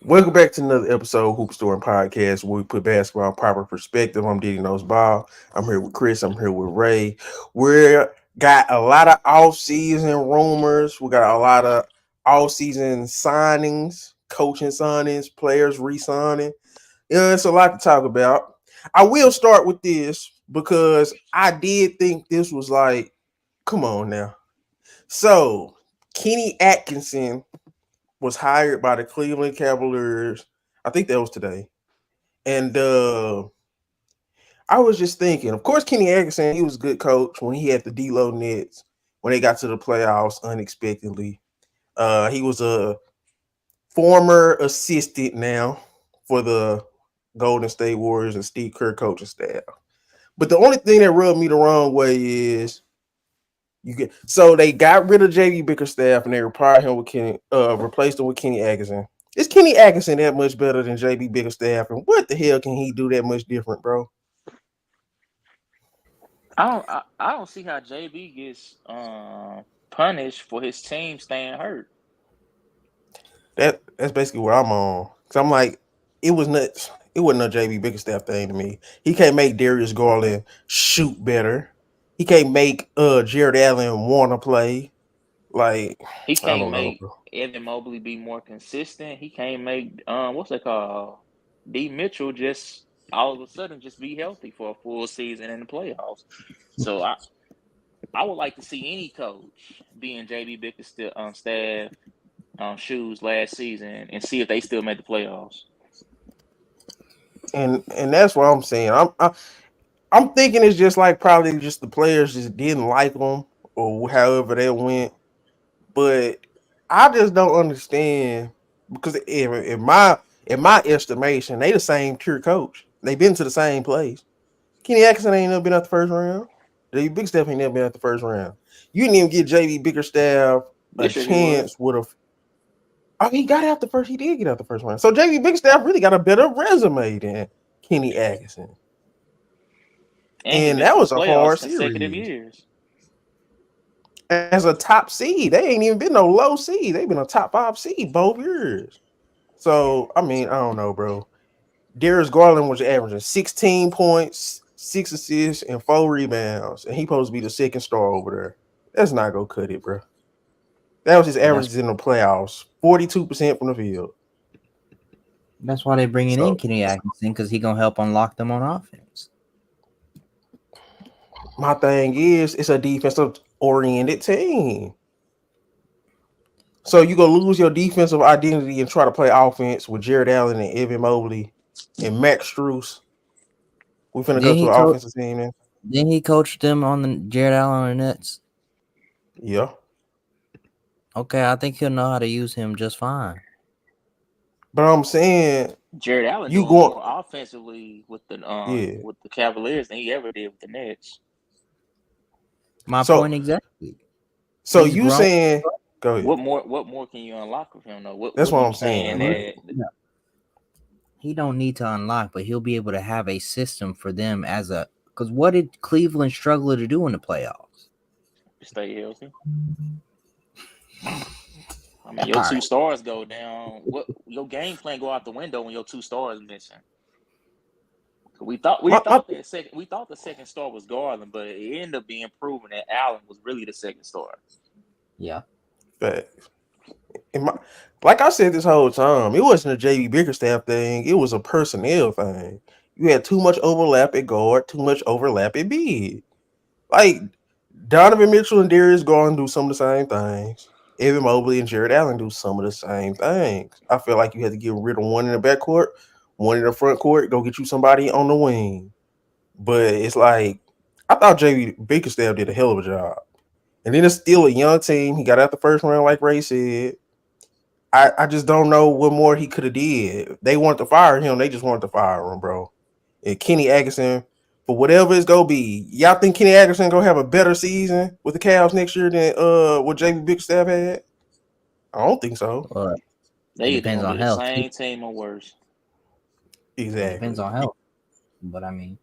Welcome back to another episode of Hoop Story Podcast, where we put basketball in proper perspective. I'm Diddy Nose Ball. I'm here with Chris. I'm here with Ray. We got a lot of off-season rumors. We got a lot of off-season signings, coaching signings, players re-signing. Yeah, it's a lot to talk about. I will start with this because I did think this was like, come on now. So, Kenny Atkinson was hired by the Cleveland Cavaliers. I think that was today. And I was just thinking, of course, Kenny Atkinson, he was a good coach when he had the D-Lo Nets when they got to the playoffs unexpectedly. He was a former assistant now for the Golden State Warriors and Steve Kerr coaching staff. But the only thing that rubbed me the wrong way is so they got rid of JV Bickerstaff and they replaced him with Kenny Atkinson. Is Kenny Atkinson that much better than JB Bickerstaff? And what the hell can he do that much different, bro? I don't see how JB gets punished for his team staying hurt. That's basically what I'm on. Cause I'm like, it was nuts. It wasn't a JB Bickerstaff thing to me. He can't make Darius Garland shoot better. He can't make Jared Allen want to play. Like, He I can't don't know, make bro. Evan Mobley be more consistent. He can't make what's that called? D Mitchell just all of a sudden just be healthy for a full season in the playoffs. So I would like to see any coach be in JB Bickerstaff staff shoes last season and see if they still made the playoffs. And that's what I'm saying. I'm thinking it's just like probably just the players just didn't like them or however that went. But I just don't understand because in my estimation, they the same tier coach. They been to the same place. Kenny Atkinson ain't never been out the first round. JV Bigstaff ain't never been out the first round. You didn't even give JV Bickerstaff a This year he was. chance with a. Oh, he got out the first. He did get out the first round. So JV Bigstaff really got a better resume than Kenny Atkinson, And he and been that to the was a playoffs hard consecutive series. years. As a top seed, they ain't even been no low seed. They've been a top five seed both years. So I mean, I don't know, bro. Darius Garland was averaging 16 points, 6 assists, and 4 rebounds, and he supposed to be the second star over there. That's not gonna cut it, bro. That was his That's averages in the playoffs, 42% from the field. that's why they're bringing in So Kenny Atkinson because he gonna help unlock them on offense. my thing is, it's a defensive oriented team. So you gonna lose your defensive identity and try to play offense with Jared Allen and Evan Mobley and Max Struess. We finna go Then to he an coach. offensive team then. Then he coached them on the Jared Allen on the Nets. Yeah. Okay, I think he'll know how to use him just fine. But I'm saying Jared Allen you doing going more offensively yeah. with the Cavaliers than he ever did with the Nets. My So point exactly. so He's you grown. saying go ahead. What more can you unlock with him though? That's What what are I'm you saying. saying Like, that He don't need to unlock, but he'll be able to have a system for them as a. Because what did Cleveland struggle to do in the playoffs? stay healthy? I mean, your All two right, stars go down. What your game plan go out the window when your two stars missing? We my thought the second star was Garland, but it ended up being proven that Allen was really the second star. yeah, facts. In my, like I said this whole time, it wasn't a JV Bickerstaff thing. It was a personnel thing. You had too much overlap at guard, too much overlap at big. Like Donovan Mitchell and Darius Garland do some of the same things. Evan Mobley and Jared Allen do some of the same things. I feel like you had to get rid of one in the backcourt, one in the front court, go get you somebody on the wing. But it's like I thought JV Bickerstaff did a hell of a job. And then it's still a young team. He got out the first round, like Ray said. I just don't know what more he could have did. They wanted to fire him. They just wanted to fire him, bro. And Kenny Atkinson, for whatever it's gonna be, y'all think Kenny Atkinson gonna have a better season with the Cavs next year than what JB Bigstaff had? I don't think so. well, They it either depends gonna on be the health. same team or worse. It depends Exactly. on health. But I mean,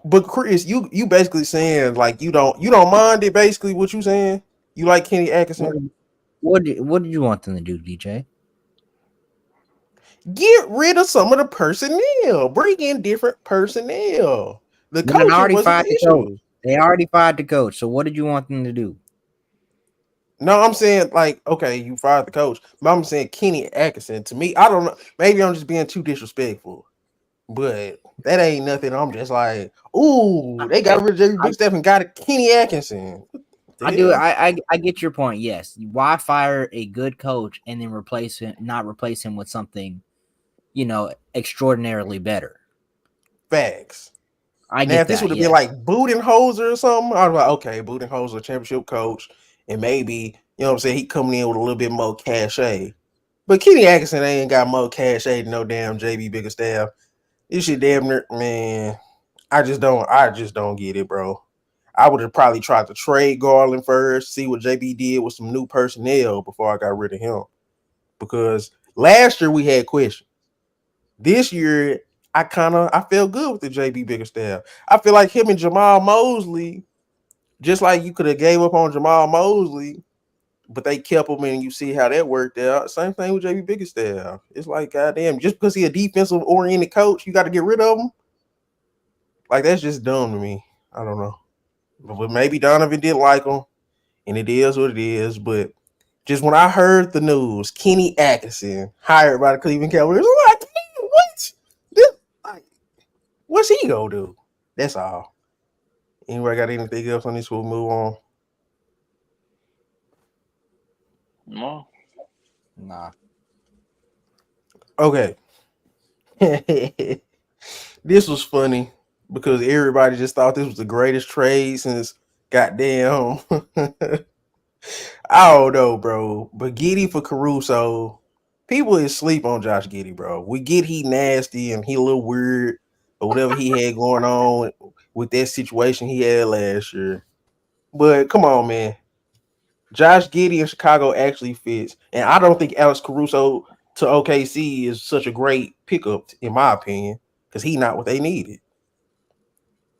But Chris, you basically saying like you don't mind it. Basically, what you saying? You like Kenny what Atkinson? what did you want them to do, DJ? Get rid of some of the personnel. Bring in different personnel. The But then coaching already wasn't fired the the coach. issue. They already fired the coach. So what did you want them to do? No, I'm saying like, okay, you fired the coach, but I'm saying Kenny Atkinson. To me, I don't know. Maybe I'm just being too disrespectful, but that ain't nothing. I'm just like, ooh, they got rid of J.B. I, Big Steph and got Kenny Atkinson. What the I do. hell? I get your point. Yes. Why fire a good coach and then not replace him with something, extraordinarily better? Facts. I Now, get if this would that. have been Yes. like Budenholzer or something, I'd be like, okay, Budenholzer, championship coach, and maybe, you know what I'm saying, he coming in with a little bit more cachet. But Kenny Atkinson ain't got more cachet than no damn JB Biggerstaff. This shit damn near, man. I just don't get it, bro. I would have probably tried to trade Garland first, see what JB did with some new personnel before I got rid of him. Because last year we had questions. This year, I felt good with the JB Biggerstaff. I feel like him and Jamal Mosley, just like you could have gave up on Jamal Mosley, but they kept him and you see how that worked out. Same thing with JB Biggerstaff. It's like, goddamn, just because he a defensive oriented coach, you got to get rid of him. Like that's just dumb to me. I don't know. But maybe Donovan didn't like him, and it is what it is. But just when I heard the news, Kenny Atkinson hired by the Cleveland Cavaliers, I'm like, what? This, like, what's he gonna do? That's all. Anybody got anything else on this? We'll move on. No. Nah. Okay. This was funny because everybody just thought this was the greatest trade since goddamn. I don't know, bro. But Giddy for Caruso, people is sleep on Josh Giddy, bro. We get he nasty and he a little weird or whatever he had going on with that situation he had last year. But come on, man. Josh Giddy in Chicago actually fits. And I don't think Alex Caruso to OKC is such a great pickup, in my opinion, because he not what they needed.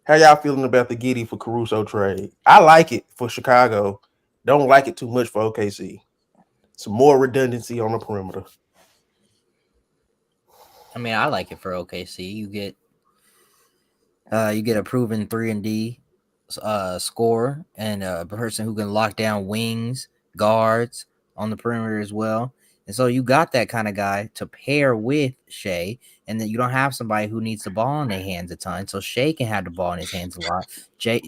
How y'all feeling about the Giddy for Caruso trade? I like it for Chicago. Don't like it too much for OKC. Some more redundancy on the perimeter. I mean, I like it for OKC. You get a proven 3-and-D scorer and a person who can lock down wings, guards on the perimeter as well. And so you got that kind of guy to pair with Shea, and then you don't have somebody who needs the ball in their hands a ton. So Shea can have the ball in his hands a lot. J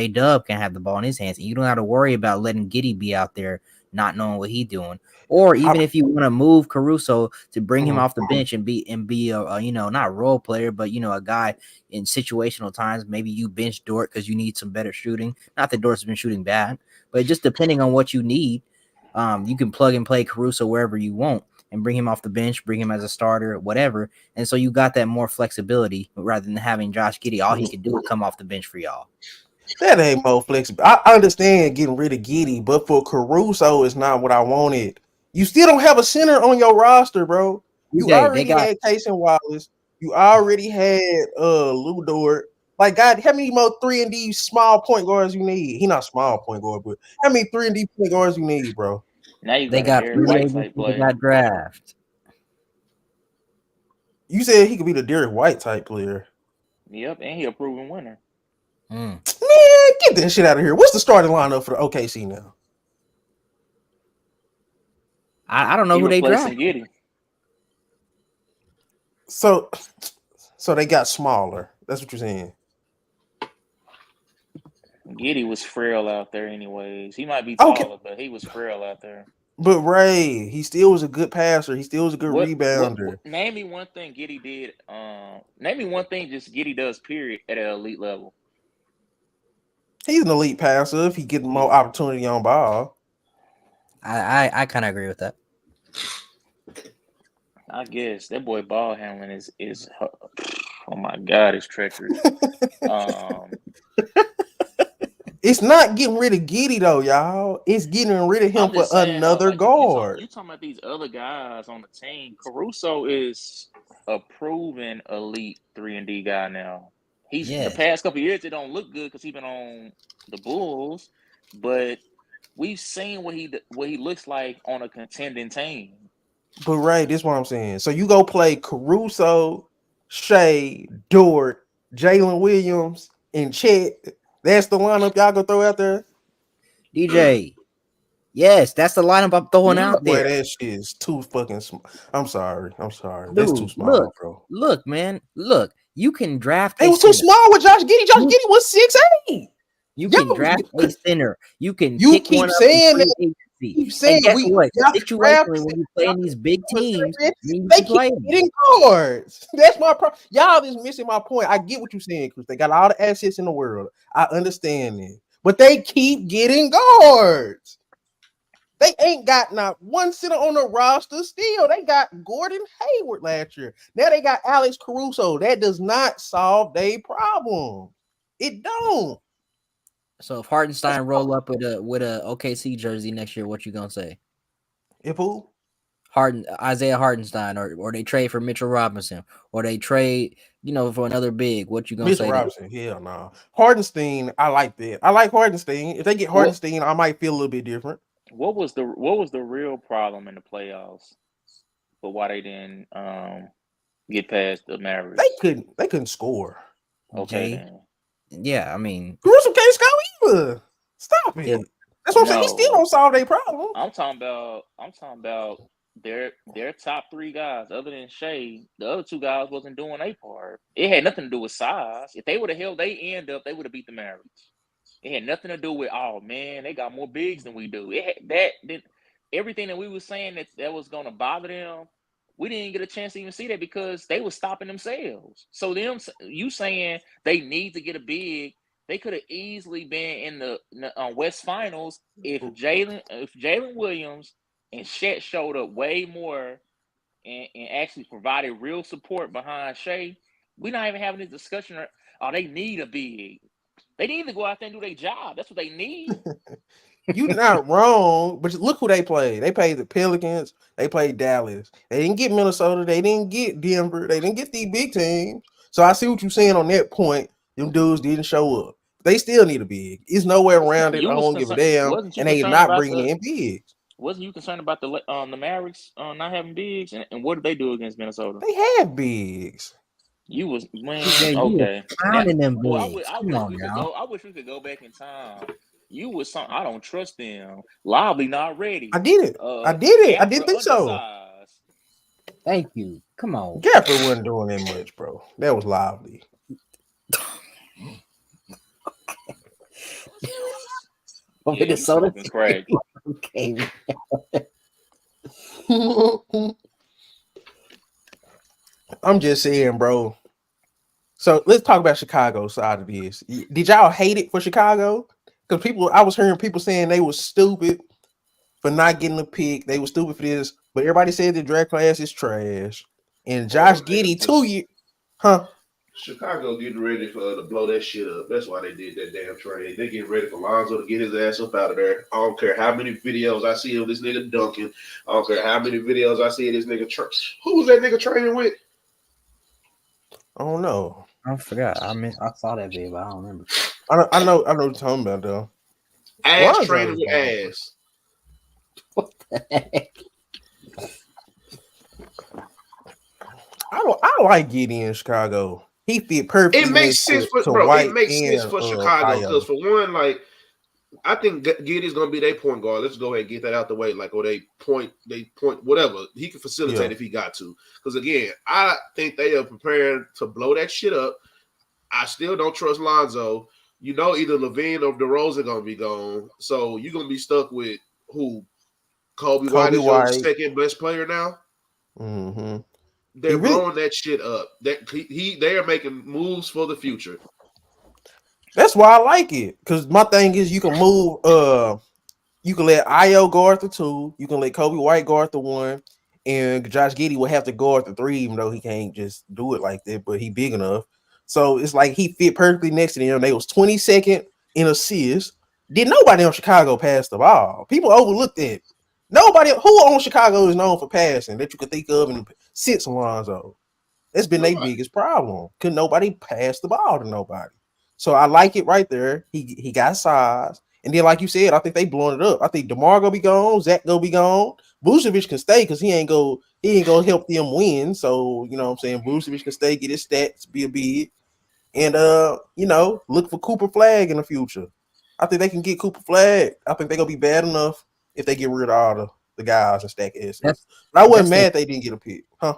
Dub can have the ball in his hands, and you don't have to worry about letting Giddy be out there not knowing what he's doing. Or I, even if you want to move Caruso to bring him mm, off the bench and be a not role player, but a guy in situational times. Maybe you bench Dort because you need some better shooting. Not that Dort's been shooting bad, but just depending on what you need, you can plug and play Caruso wherever you want and bring him off the bench, bring him as a starter, whatever. And so you got that more flexibility rather than having Josh Giddey. All he could do is come off the bench for y'all. that ain't more flexible. I understand getting rid of Giddy, but for Caruso, it's not what I wanted. You still don't have a center on your roster, bro. You They already got had Case and Wallace. You already had Lou Dort. Like, God, how many more 3-and-D small point guards you need? He not small point guard, but how many 3-and-D point guards you need, bro? Now you they got a got Derek free White agents. type They player. got draft. You said he could be the Derek White type player. Yep, and he a proven winner. Mm. Man, get that shit out of here. What's the starting lineup for the OKC now? I don't know He who they replacing draft. Giddy. So they got smaller. That's what you're saying. Giddy was frail out there, anyways. He might be Okay, taller, but he was frail out there. but Ray, he still was a good passer. He still was a good What rebounder. name me one thing Giddy did. Name me one thing just Giddy does. Period at an elite level. He's an elite passer if he get more He, opportunity on ball. I kind of agree with that. I guess that boy ball handling is oh my god, it's treacherous. Um, It's not getting rid of Giddy though, y'all. It's getting rid of him I'm for just saying though, another like guard. you talking about these other guys on the team. Caruso is a proven elite 3-and-D guy now. He's the Yes. past couple of years it don't look good because he's been on the Bulls, but we've seen what he looks like on a contending team. But right, this is what I'm saying. So you go play Caruso, Shea, Dort, Jalen Williams, and Chet. That's the lineup y'all gonna throw out there. DJ. Yes, that's the lineup I'm throwing out Boy, there. that shit is too fucking small. I'm sorry. I'm sorry. That's too Dude, look, small, bro. look, man, look. You can draft They a was too center. small with Josh Giddey. Josh You, Giddey was 6'8". you can Y'all, draft a center. You can you pick one keep up in saying free that. agency. Keep And saying guess we what? y'all Situationally, drafted. when you play in these big teams, you need They to keep play them. getting guards. That's my problem. Y'all is missing my point. I get what you're saying, Chris. They got all the assets in the world. I understand it. But they keep getting guards. They ain't got not one center on the roster still. They got Gordon Hayward last year. Now they got Alex Caruso. That does not solve their problem. It don't. So if Hartenstein roll up with a OKC jersey next year, what you gonna say? If who? Isaiah Hartenstein, or they trade for Mitchell Robinson, or they trade, for another big. What you gonna Mitchell say then? Robinson, hell no. Nah. Hardenstein, I like that. I like Hardenstein. If they get What Hardenstein, I might feel a little bit different. what was the real problem in the playoffs? But why they didn't get past the They Mavericks? couldn't score. Okay Jay, then. yeah, I mean, Caruso can't score either. Stop if it. That's what I'm saying. He still No. don't solve their problem. I'm talking about their top three guys, other than Shea, the other two guys wasn't doing their part. It had nothing to do with size. If they would have held their end up, they would have beat the Mavericks. It had nothing to do with, oh man, they got more bigs than we do. It had that then everything that we were saying that was gonna bother them, we didn't get a chance to even see that because they were stopping themselves. So you saying they need to get a big, they could have easily been in the West Finals if Jalen Williams and Chet showed up way more and actually provided real support behind Shea. We're not even having this discussion. Oh, they need a big. They need to go out there and do their job. That's what they need. You not wrong, but look who they played. They played the Pelicans. They played Dallas. They didn't get Minnesota. They didn't get Denver. They didn't get these big teams. So I see what you're saying on that point. Them dudes didn't show up. They still need a big. It's nowhere around it. You I was don't give a concerned. damn. Wasn't you And they is concerned not about bringing the? in bigs. Wasn't you concerned about the Mavericks not having bigs? And what did they do against Minnesota? They had bigs. You was man. DJ, you was Okay. Now, pounding them boy, bigs. I Come wish on we could now. go. I wish we could go back in time. You was some. I don't trust them. Lively not ready. I did it. I did it. I didn't Gaffer think so. undersized. Thank you. Come on. Gaffer wasn't doing that much, bro. That was lively. Oh, Yeah, you Minnesota. smoking crack. Okay. I'm just saying, bro. So let's talk about Chicago side of this. Did y'all hate it for Chicago? Because I was hearing people saying they were stupid for not getting a pick. They were stupid for this, but everybody said the draft class is trash. And Josh Giddey, 2 years, huh? Chicago getting ready to blow that shit up. That's why they did that damn trade. They getting ready for Lonzo to get his ass up out of there. I don't care how many videos I see of this nigga dunking. I don't care how many videos I see of this nigga. Who was that nigga training with? I don't know. I forgot. I saw that video, but I don't remember. I know what you're talking about though. Ass Lonzo training is with bad. ass. What the heck? I like Giddey in Chicago. He fit perfectly. It makes sense for bro. White It makes sense and for Chicago Ayo. because for one, like I think Giddey's gonna be their point guard. Let's go ahead and get that out the way. Like, or they point, whatever. He can facilitate if he got to. Because again, I think they are prepared to blow that shit up. I still don't trust Lonzo. You know, either Levine or DeRozan gonna be gone. So you're gonna be stuck with who? Kobe White is your second best player now. Mm-hmm. They're blowing that shit up. They are making moves for the future. That's why I like it. Because my thing is you can move you can let Ayo guard the 2, you can let Kobe White guard the 1, and Josh Giddey will have to guard the 3, even though he can't just do it like that, but he big enough. So it's like he fit perfectly next to them. They was 22nd in assists. Did nobody on Chicago pass the ball? People overlooked that. Nobody who on Chicago is known for passing that you could think of and since Lonzo. That's been their biggest problem. Could nobody pass the ball to nobody? So I like it right there. He got size, And then, like you said, I think they blowing it up. I think DeMar gonna be gone, Zach gonna be gone. Vucevic can stay because he ain't gonna help them win. So you know what I'm saying, Vucevic can stay, get his stats, be a big, and look for Cooper Flag in the future. I think they can get Cooper Flag. I think they're gonna be bad enough if they get rid of all the guys and stack assets. That's But I wasn't that's they mad they didn't get a pick, huh?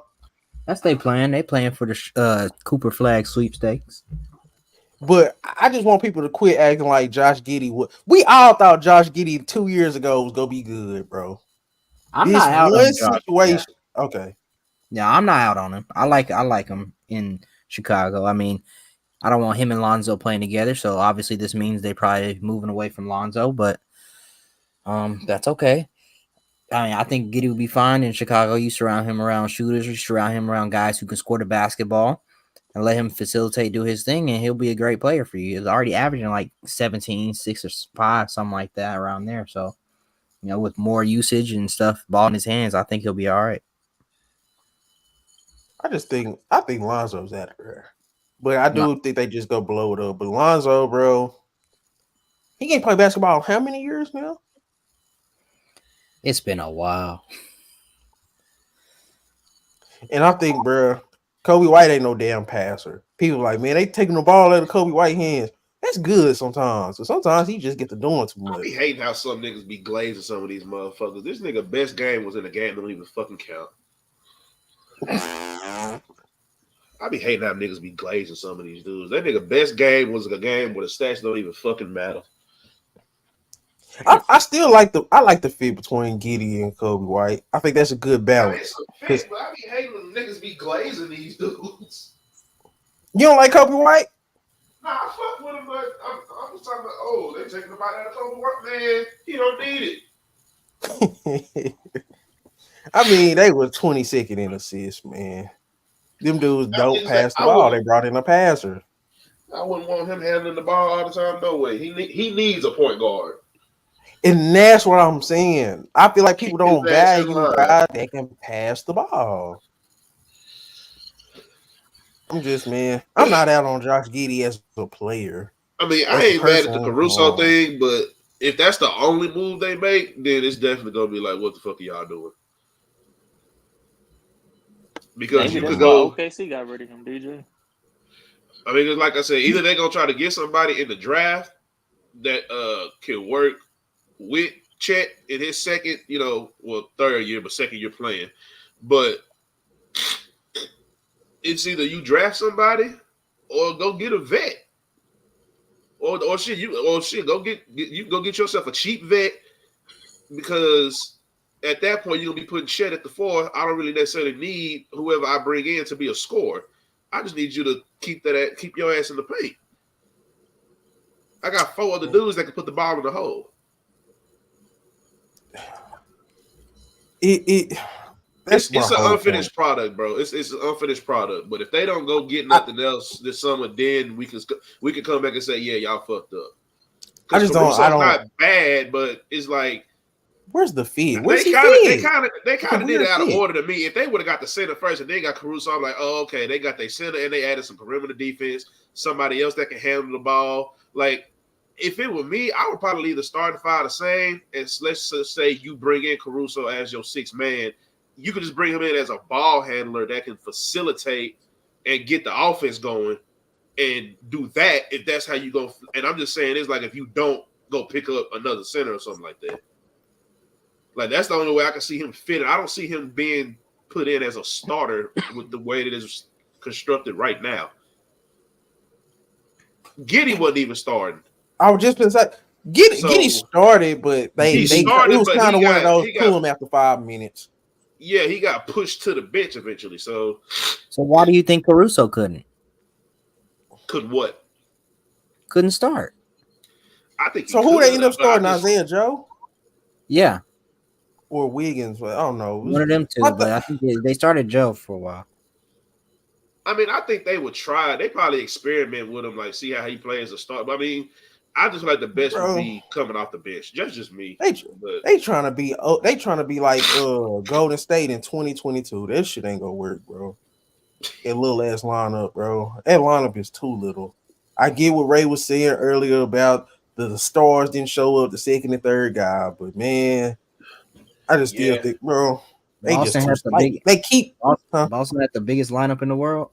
that's they plan. They playing for the Cooper Flag sweepstakes. But I just want people to quit acting like Josh Giddey would. We all thought Josh Giddey 2 years ago was gonna be good, bro. I'm This not out one on Josh. Yeah, situation, okay. yeah, I'm not out on him. I like him in Chicago. I mean, I don't want him and Lonzo playing together, so obviously this means they probably moving away from Lonzo, but that's okay. I mean, I think Giddy would be fine in Chicago. You surround him around shooters, you surround him around guys who can score the basketball and let him facilitate, do his thing, and he'll be a great player for you. He's already averaging like 17, 6 or 5, something like that around there. So, with more usage and stuff, ball in his hands, I think he'll be all right. I think Lonzo's out of there. But I No, do think they just go blow it up. But Lonzo, bro, he can't play basketball how many years now? it's been a while. And I think, bro, Kobe White ain't no damn passer. People like, man, they taking the ball out of Kobe White hands. That's good sometimes. But sometimes he just get to doing too I much. be hating how some niggas be glazing some of these motherfuckers. This nigga best game was in a game that don't even fucking count. I be hating how niggas be glazing some of these dudes. That nigga best game was a game where the stats don't even fucking matter. I still like the fit between Giddey and Kobe White. I think that's a good I mean, it's balance. a fact, but I be hating when niggas be glazing these dudes. You don't like Kobe White? Nah, I fuck with him, but I'm just talking about, they taking the bite out of Kobe White, man. He don't need it. I mean, they were 22nd in assists, man. Them dudes don't pass the ball. They brought in a passer. I wouldn't want him handling the ball all the time. No way. He needs a point guard. And that's what I'm saying. I feel like people Keep his don't ass in value line. guys that can pass the ball. I'm not out on Josh Giddey as a player. I mean, I As a ain't mad at person, the I'm Caruso gone. thing, but if that's the only move they make, then it's definitely gonna be like, what the fuck are y'all doing? Because Maybe you that's could why go. OKC got rid of him, DJ. I mean, like I said, either they're gonna try to get somebody in the draft that can work with Chet in his second, third year, but second year playing. But it's either you draft somebody or go get a vet. Or go get yourself a cheap vet, because at that point you're gonna be putting Chet at the 4. I don't really necessarily need whoever I bring in to be a scorer. I just need you to keep your ass in the paint. I got 4 other dudes that can put the ball in the hole. That's It's my an whole unfinished point. product, bro. It's an unfinished product. But if they don't go get nothing else this summer, then we can come back and say, yeah, y'all fucked up. I Because just don't. I Caruso's don't. not bad, but it's like Where's the fit? Where's they he kind fit? of did it out of order to me. If they would have got the center first and then got Caruso, I'm like, oh, okay, they got their center and they added some perimeter defense, somebody else that can handle the ball. Like, if it were me, I would probably either start the 5 the same, and let's just say you bring in Caruso as your 6th man. You could just bring him in as a ball handler that can facilitate and get the offense going and do that if that's how you go. And I'm just saying, it's like if you don't go pick up another center or something like that. Like, that's the only way I can see him fit. I don't see him being put in as a starter with the way that is constructed right now. Giddey wasn't even starting. I was just saying, Giddey started, but it was kind of one of those pull him after 5 minutes. Yeah, he got pushed to the bench eventually. So why do you think Caruso couldn't? Couldn't what? Couldn't start. I think so. Who they end up starting? Isaiah Joe? Yeah. Or Wiggins? I don't know. One of them two, but I think they started Joe for a while. I mean, I think they would try. They probably experiment with him, like see how he plays a start. But I mean, I just like the best would be coming off the bench. Just me. They trying to be like Golden State in 2022. This shit ain't gonna work, bro. That little ass lineup, bro. That lineup is too little. I get what Ray was saying earlier about the stars didn't show up, the second and third guy. But man, I just still Yeah. think, bro, they just Boston too has the like big they keep. Huh? Boston had the biggest lineup in the world.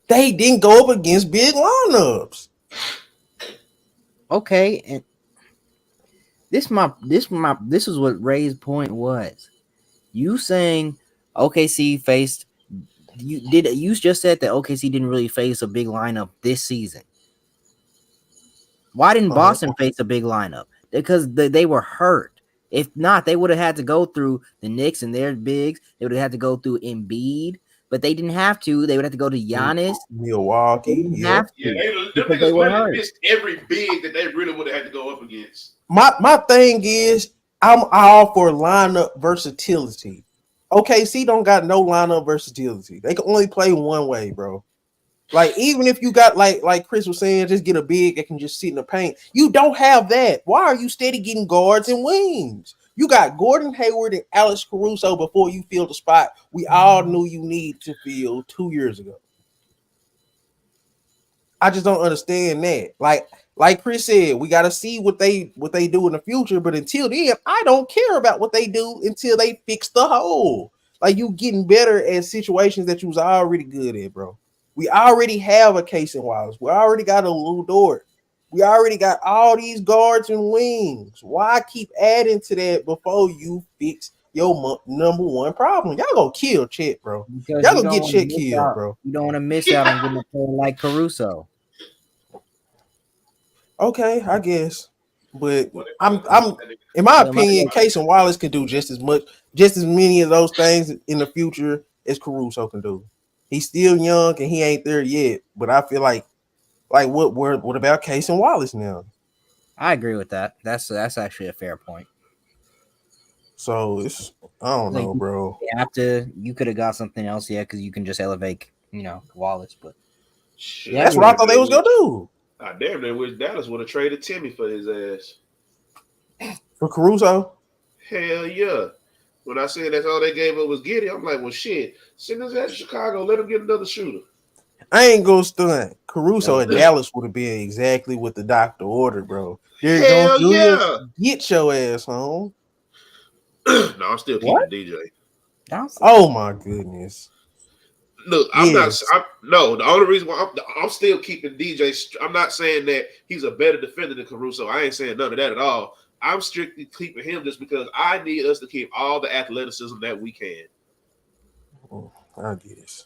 They didn't go up against big lineups. Okay, and this is what Ray's point was. You saying OKC faced you just said that OKC didn't really face a big lineup this season. Why didn't Boston face a big lineup? Because they were hurt. If not, they would have had to go through the Knicks and their bigs. They would have had to go through Embiid, but they didn't have to. They would have to go to Giannis. They Milwaukee, didn't yeah. have Yeah, to them because they niggas were literally hurt. missed every big that they really would have had to go up against. My thing is, I'm all for lineup versatility. OKC don't got no lineup versatility. They can only play one way, bro. Like, even if you got like Chris was saying, just get a big that can just sit in the paint. You don't have that. Why are you steady getting guards and wings? You got Gordon Hayward and Alex Caruso before you filled the spot we all knew you need to fill 2 years ago. I just don't understand that. Like Chris said, we got to see what they do in the future. But until then, I don't care about what they do until they fix the hole. Like, you getting better at situations that you was already good at, bro. We already have a Case and Wallace. We already got a Lou Dort. We already got all these guards and wings. Why keep adding to that before you fix your number one problem? Y'all gonna kill Chet, bro. Because Y'all you gonna don't get want to Chet miss killed, out. bro. You don't want to miss out on getting a player like Caruso. Okay, I guess. But What I'm in my But my opinion, Case and Wallace can do just as many of those things in the future as Caruso can do. He's still young and he ain't there yet. But I feel like what about Case and Wallace now? I agree with that. That's actually a fair point. So it's I don't Like know, bro. you could have got something else, yeah, because you can just elevate, Wallace. But Shit, yeah, I That's agree what I with thought they was gonna do. I damn near wish Dallas would have traded Timmy for his ass. For Caruso. Hell yeah. When I said that's all they gave up was Giddy, I'm like, well, shit, send his ass to Chicago, let him get another shooter. I ain't gonna stunt. Caruso at that. Dallas would have been exactly what the doctor ordered, bro. Derrick Jones Hell Jr., yeah. get your ass home. No, I'm still keeping What? DJ. Oh my goodness. Look, Yes. no, the only reason why I'm still keeping DJ. I'm not saying that he's a better defender than Caruso. I ain't saying none of that at all. I'm strictly keeping him just because I need us to keep all the athleticism that we can. I guess.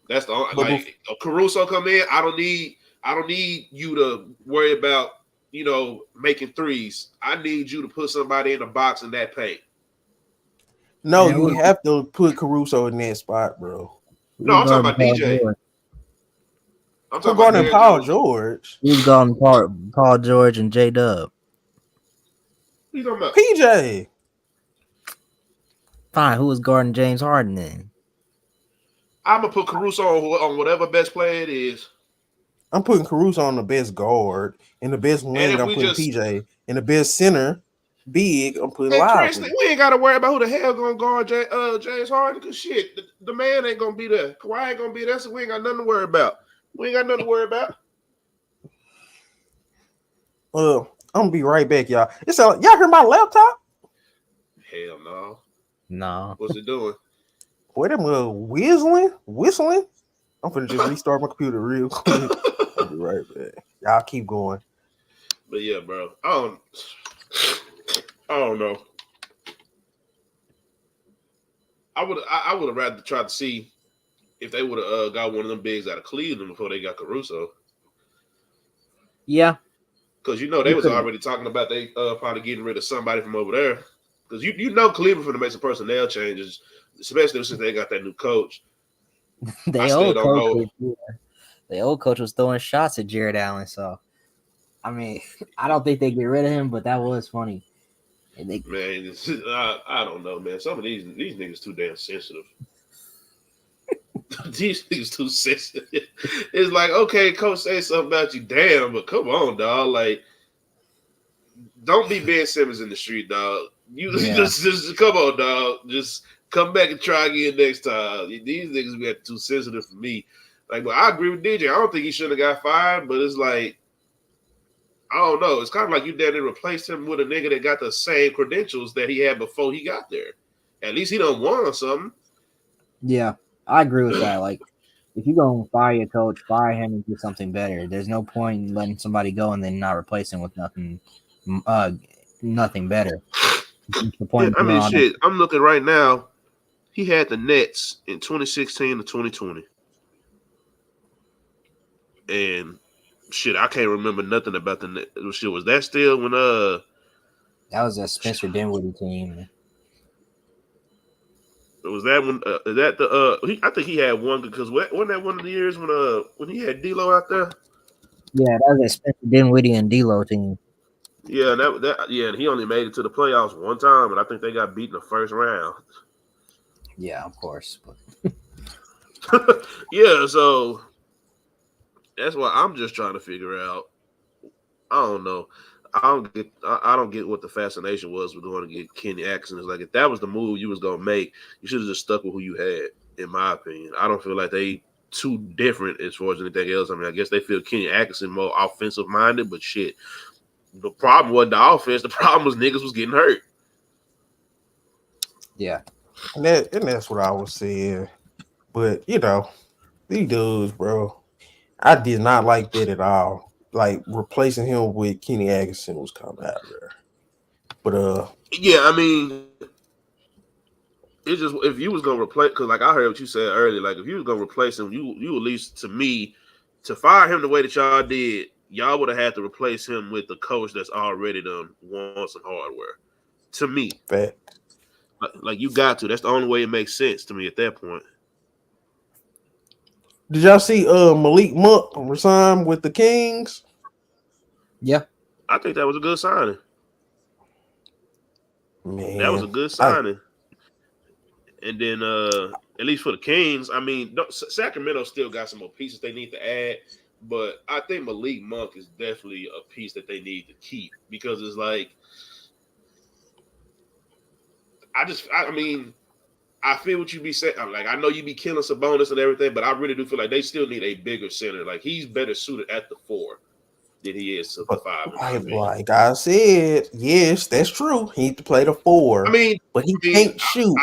That's the only, Caruso come in. I don't need you to worry about making threes. I need you to put somebody in the box in that paint. No, you have to put Caruso in that spot, bro. No, I'm talking about DJ. I'm talking about Derrick Paul Jones. George. Who's guarding Paul George and J Dub? Who you talking about? PJ. Fine. Who was guarding James Harden then? I'm gonna put Caruso on whatever best player it is. I'm putting Caruso on the best guard, and the best wing I'm putting PJ, and the best center big I'm putting Lively. We ain't got to worry about who the hell gonna guard James Harden, because shit, the man ain't gonna be there. Kawhi ain't gonna be there, so we ain't got nothing to worry about. We ain't got nothing to worry about. I'm gonna be right back, y'all. Y'all heard my laptop? Hell no. No. What's it doing? Boy, them whistling. I'm gonna just restart my computer real quick. I'll be right back. Y'all keep going. But yeah, bro. I don't know. I would have rather tried to see if they would have got one of them bigs out of Cleveland before they got Caruso. Yeah. Because they was already talking about they probably getting rid of somebody from over there. Because Cleveland for to make some personnel changes, especially since they got that new coach. The old coach was throwing shots at Jared Allen. So, I mean, I don't think they get rid of him, but that was funny. Man, I don't know, man. Some of these niggas too damn sensitive. These niggas too sensitive. It's like, okay, coach say something about you, damn, but come on, dog. Like, don't be Ben Simmons in the street, dog. Just come on, dog. Just come back and try again next time. These niggas be too sensitive for me. Like, but I agree with DJ. I don't think he should have got fired, but it's like, I don't know. It's kind of like you did replaced him with a nigga that got the same credentials that he had before he got there. At least he done won something. Yeah, I agree with that. Like, if you're going to fire your coach, fire him and do something better. There's no point in letting somebody go and then not replacing with nothing better. What's the Yeah, point I of mean, all that? shit. I'm looking right now. He had the Nets in 2016 to 2020, and shit, I can't remember nothing about the Nets. Shit, was that still when That was a Spencer Dinwiddie team. was that when that the I think he had one because wasn't that one of the years when he had D'Lo out there? Yeah, that was a Spencer Dinwiddie and D'Lo team. Yeah, and he only made it to the playoffs one time, and I think they got beat in the first round. Yeah, of course. But Yeah, so that's why I'm just trying to figure out. I don't know. I don't get what the fascination was with going to get Kenny Atkinson. It's like if that was the move you was gonna make, you should have just stuck with who you had. In my opinion, I don't feel like they too different as far as anything else. I mean, I guess they feel Kenny Atkinson more offensive minded, but shit, the problem wasn't the offense. The problem was niggas was getting hurt. yeah, And that's what I was saying. But these dudes, bro, I did not like that at all. Like replacing him with Kenny Atkinson was kind of out of there. But Yeah, I mean, it's just if you was gonna replace, because like I heard what you said earlier, like if you was gonna replace him, you at least to me to fire him the way that y'all did, y'all would have had to replace him with the coach that's already done won some hardware. To me, fact. like you got to. That's the only way it makes sense to me at that point. Did y'all see Malik Monk resign with the Kings? yeah. I think that was a good signing. That was Man, a good I signing. And then at least for the Kings, I mean, Sacramento still got some more pieces they need to add, but I think Malik Monk is definitely a piece that they need to keep because it's like I mean, I feel what you be saying. Like I know you be killing Sabonis and everything, but I really do feel like they still need a bigger center. Like he's better suited at the 4 than he is to the but 5, in my opinion. like I said, yes, that's true. He need to play the 4, but he I mean, can't shoot.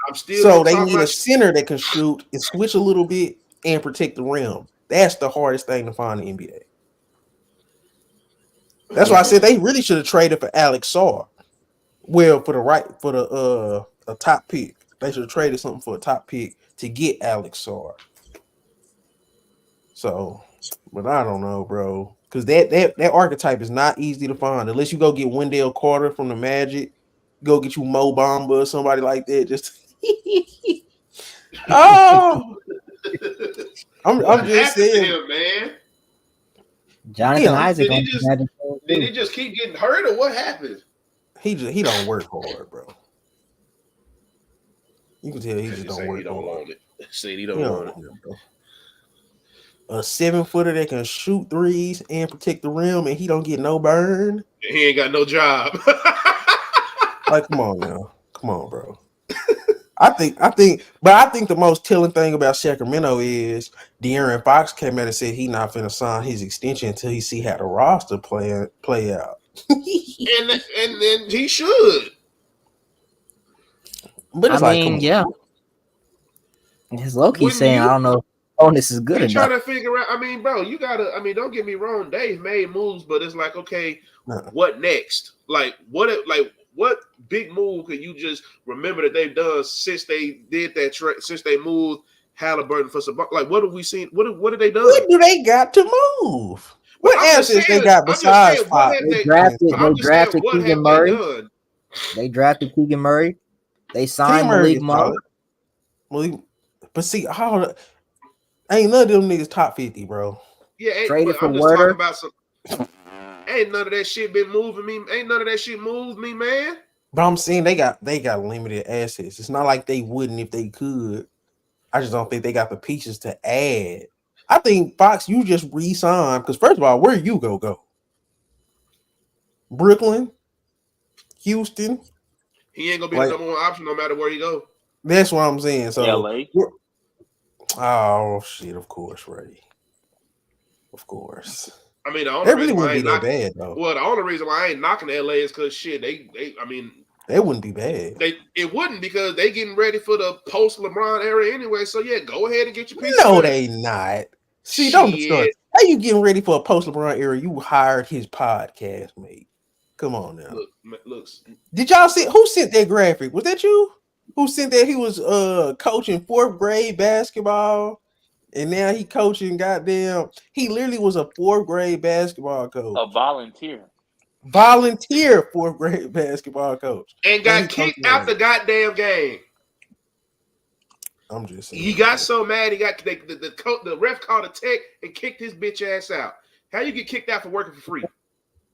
I'm still So gonna they talk need my a shit. center that can shoot and switch a little bit and protect the rim. That's the hardest thing to find in the NBA. That's why I said they really should have traded for Alex Sarr. Well, for the a top pick. They should have traded something for a top pick to get Alex Sarr. So, but I don't know, bro. Because that archetype is not easy to find unless you go get Wendell Carter from the Magic, go get you Mo Bamba or somebody like that. Just oh, What I'm just happened to saying him, man? Jonathan him. Isaac Did on he the just Magic team did he too. just keep getting hurt or what happened? He don't work hard, bro. You can tell he Because just he don't saying he work don't hard. want it. Saying he He don't don't want it. want it, bro. A 7-footer that can shoot threes and protect the rim, and he don't get no burn. He ain't got no job. Like, come on now, come on, bro. But I think the most telling thing about Sacramento is De'Aaron Fox came out and said he not finna sign his extension until he see how the roster play out. and then he should. But I it's like, come mean, on, yeah. His Loki Wouldn't saying, I you don't know if bonus is good be trying enough. to figure out? I mean, bro, you gotta. I mean, don't get me wrong. They've made moves, but it's like, okay, nah. what next? Like what big move can you just remember that they've done since they did that since they moved Halliburton for some? Like, what have we seen? What have they done? What do they got to move? But What assets they got I'm just besides saying, what Fox? have They they? drafted But they I'm just saying, drafted what Keegan have they Murray. done? They drafted Keegan Murray. They Kim signed Murray Malik is Monk. solid. But see, ain't none of them niggas top 50, bro. Yeah, Traded but for I'm just talking Werder. about some. Ain't none of that shit been moving me. Ain't none of that shit moved me, man. But I'm saying they got limited assets. It's not like they wouldn't if they could. I just don't think they got the pieces to add. I think Fox, you just re-sign because first of all, where you go? Brooklyn, Houston, He ain't gonna be the like number one option no matter where he go. that's what I'm saying. So, LA. oh shit, of course, Ray, of course. I mean, the only That really reason why wouldn't I be ain't that knocking. bad though. Well, the only reason why I ain't knocking LA is because shit, I mean, That wouldn't be bad. it wouldn't because they getting ready for the post LeBron era anyway. So yeah, go ahead and get your piece No, together. they not. See, don't start. Shit, How you getting ready for a post LeBron era? You hired his podcast mate. Come on now. looks. Did y'all see who sent that graphic? Was that you? Who sent that he was coaching fourth grade basketball and now he coaching goddamn he literally was a fourth grade basketball coach. A volunteer. Volunteer fourth grade basketball coach. And Now got he kicked coaching out the LA. goddamn game. I'm just He saying, got bro. so mad he got the ref called a tech and kicked his bitch ass out. How you get kicked out for working for free?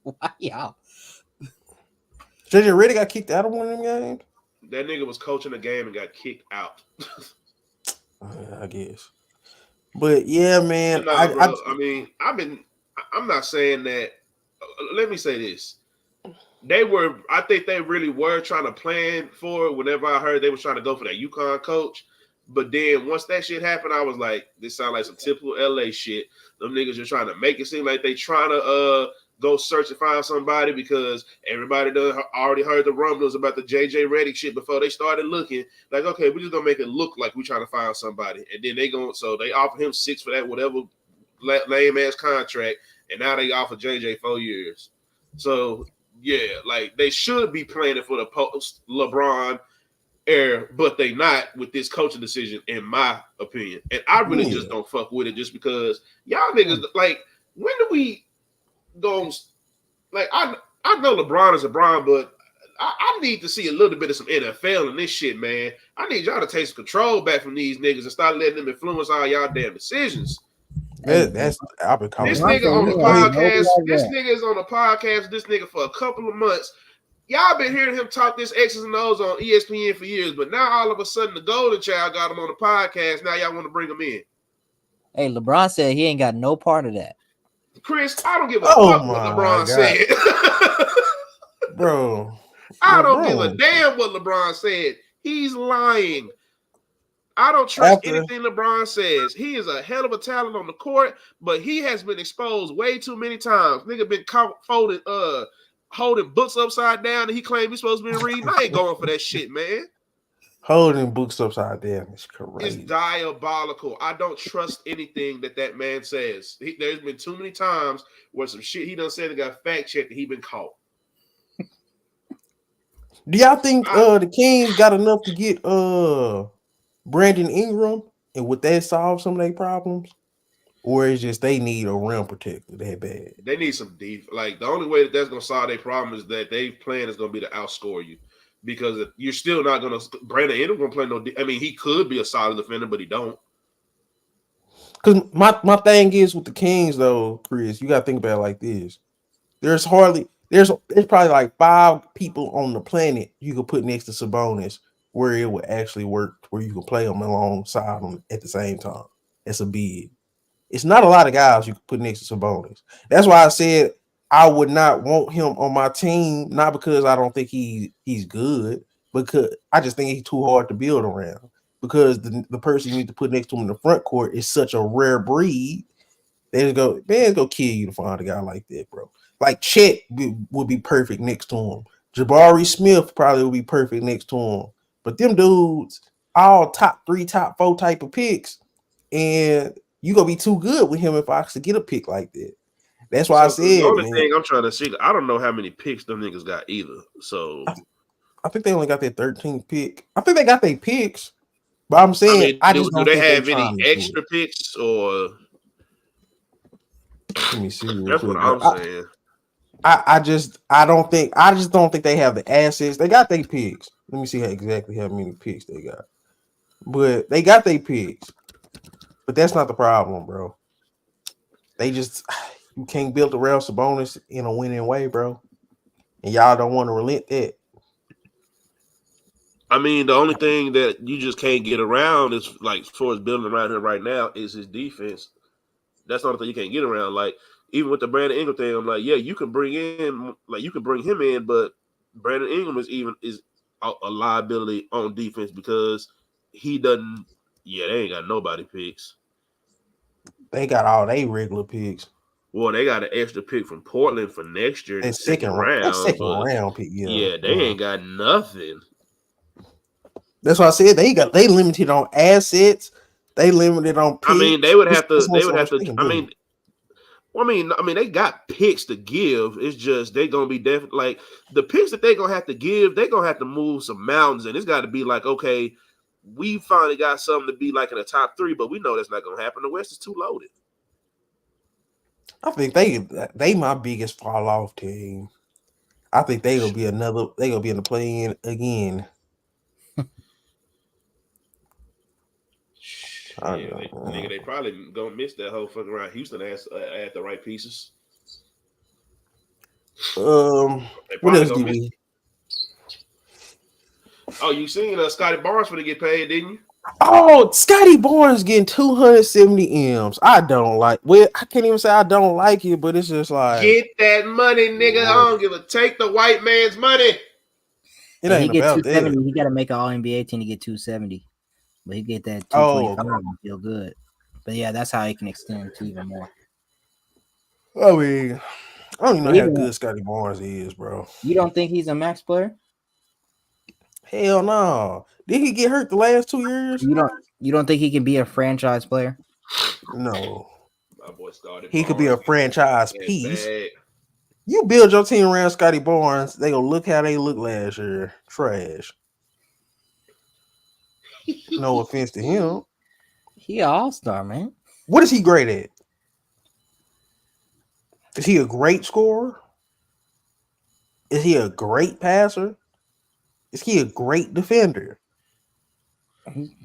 Why y'all? JJ Redick got kicked out of one of them games? That nigga was coaching a game and got kicked out. I guess. But yeah, man, But nah, bro. I mean, I'm not saying that. Let me say this. I think they really were trying to plan for it whenever I heard they was trying to go for that UConn coach. But then once that shit happened, I was like, this sounds like some typical LA shit. Them niggas just trying to make it seem like they trying to go search and find somebody because everybody done already heard the rumblings about the JJ Redick shit before they started looking. Like, okay, we just gonna make it look like we trying to find somebody. And then they offer him 6 for that whatever lame ass contract, and now they offer JJ 4 years. So yeah, like they should be planning for the post LeBron era, but they not with this coaching decision, in my opinion. And I really just don't fuck with it just because y'all niggas like when do we go like I know LeBron is LeBron, but I need to see a little bit of some NFL in this shit, man. I need y'all to take some control back from these niggas and start letting them influence all y'all damn decisions. That's I've been calling This that. nigga on the Go ahead. podcast, this nigga is on the podcast, this nigga for a couple of months. Y'all been hearing him talk this X's and O's on ESPN for years, but now all of a sudden the Golden Child got him on the podcast. Now y'all want to bring him in. Hey, LeBron said he ain't got no part of that. Chris, I don't give a Oh fuck what my LeBron God. said. Bro. I don't give a damn what LeBron said. He's lying. I don't trust anything LeBron says. He is a hell of a talent on the court, but he has been exposed way too many times. Nigga been caught holding books upside down, and he claimed he's supposed to be reading. I ain't going for that shit, man. Holding books upside down is crazy. It's diabolical. I don't trust anything that man says. There's been too many times where some shit he done said and got fact checked and he been caught. Do y'all think the Kings got enough to get Brandon Ingram, and would that solve some of their problems? Or is just they need a rim protector that bad? They need some deep. Like the only way that's gonna solve their problem is that they plan is gonna be to outscore you, because you're still not gonna. Brandon Ingram gonna play no. I mean, he could be a solid defender, but he don't. Because my thing is with the Kings though, Chris, you gotta think about it like this. There's probably like 5 people on the planet you could put next to Sabonis where it would actually work, where you can play them alongside them at the same time. It's a big. It's not a lot of guys you can put next to Sabonis. That's why I said I would not want him on my team, not because I don't think he's good, because I just think he's too hard to build around. Because the person you need to put next to him in the front court is such a rare breed. They just go kill you to find a guy like that, bro. Like Chet would be perfect next to him. Jabari Smith probably would be perfect next to him. But them dudes, all top 3, top 4 type of picks, and you gonna be too good with him if I actually get a pick like that. That's why I said, the only man, thing I'm trying to see, I don't know how many picks them niggas got either. So I think they only got their 13th pick. I think they got their picks, but I'm saying I just do don't they think they have any trying to extra picks or? Let me see real That's quick. what I'm saying. I just don't think they have the assets. They got their picks. Let me see exactly how many picks they got. But they got their picks. But that's not the problem, bro. They just you can't build around Sabonis in a winning way, bro. And y'all don't want to relent that. I mean, the only thing that you just can't get around is like as far as building around him right now is his defense. That's the only thing you can't get around. Like even with the Brandon Ingram thing, I'm like, yeah, you can bring him in, but Brandon Ingram is a liability on defense because he doesn't. Yeah, they ain't got nobody picks. They got all they regular picks. Well, they got an extra pick from Portland for next year in the That second that round, second but round pick, yeah, they ain't got nothing. That's why I said they limited on assets. They limited on picks. I mean, they would have to. This They one's would so have much to. they can I do. mean, they got picks to give. It's just they gonna be definitely like the picks that they gonna have to give. They gonna have to move some mountains, and it's got to be like, okay, we finally got something to be like in the top 3, but we know that's not gonna happen. The West is too loaded. I think they my biggest fall off team. I think they gonna be in the play-in again. Nigga, they probably gonna miss that whole fucking round. Houston has add the right pieces. They What else gonna did miss. we? Oh, you seen Scotty Barnes for to get paid, didn't you? Oh, Scotty Barnes getting 270 M's. I don't like. Well, I can't even say I don't like it, but it's just like get that money, nigga. I don't give a take the white man's money. It ain't he get about 270. that. He got to make an All NBA team to get 270, but he get that 225 and feel good. But yeah, that's how he can extend to even more. I mean, I don't even know how good Scotty Barnes is, bro. You don't think he's a max player? Hell no. Did he get hurt the last 2 years? You don't think he can be a franchise player? No. My boy Scotty He could be a franchise piece. Bad. You build your team around Scotty Barnes, they gonna look how they looked last year. Trash. No offense to him. He an all-star, man. What is he great at? Is he a great scorer? Is he a great passer? Is he a great defender?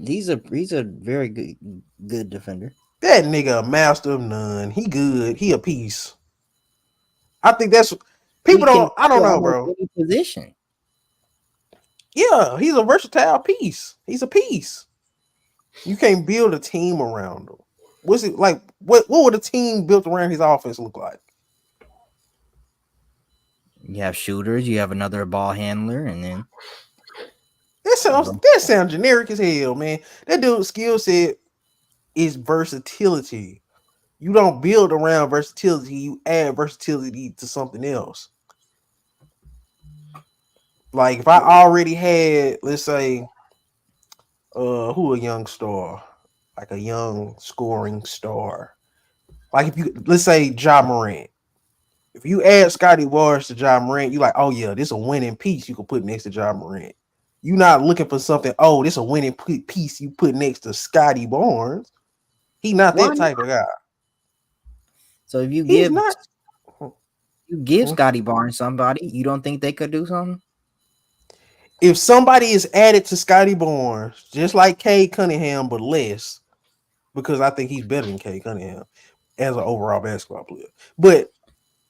He's a very good defender. That nigga a master of none. He good. He a piece. I think that's people don't. I don't know, bro. Any position. Yeah, he's a versatile piece. He's a piece. You can't build a team around him. What's it like? What would a team built around his offense look like? You have shooters. You have another ball handler, and then that sounds generic as hell, man. That dude's skill set is versatility. You don't build around versatility. You add versatility to something else. Like if I already had, let's say, who a young star, like a young scoring star. Like if you let's say Ja Morant. If you add Scotty Barnes to Ja Morant, you like, oh yeah, this is a winning piece you can put next to Ja Morant. You're not looking for something, oh, this is a winning piece you put next to Scotty Barnes. He not that type of guy. So if you give Scotty Barnes somebody, you don't think they could do something? If somebody is added to Scotty Barnes, just like Cade Cunningham, but less, because I think he's better than Cade Cunningham as an overall basketball player. But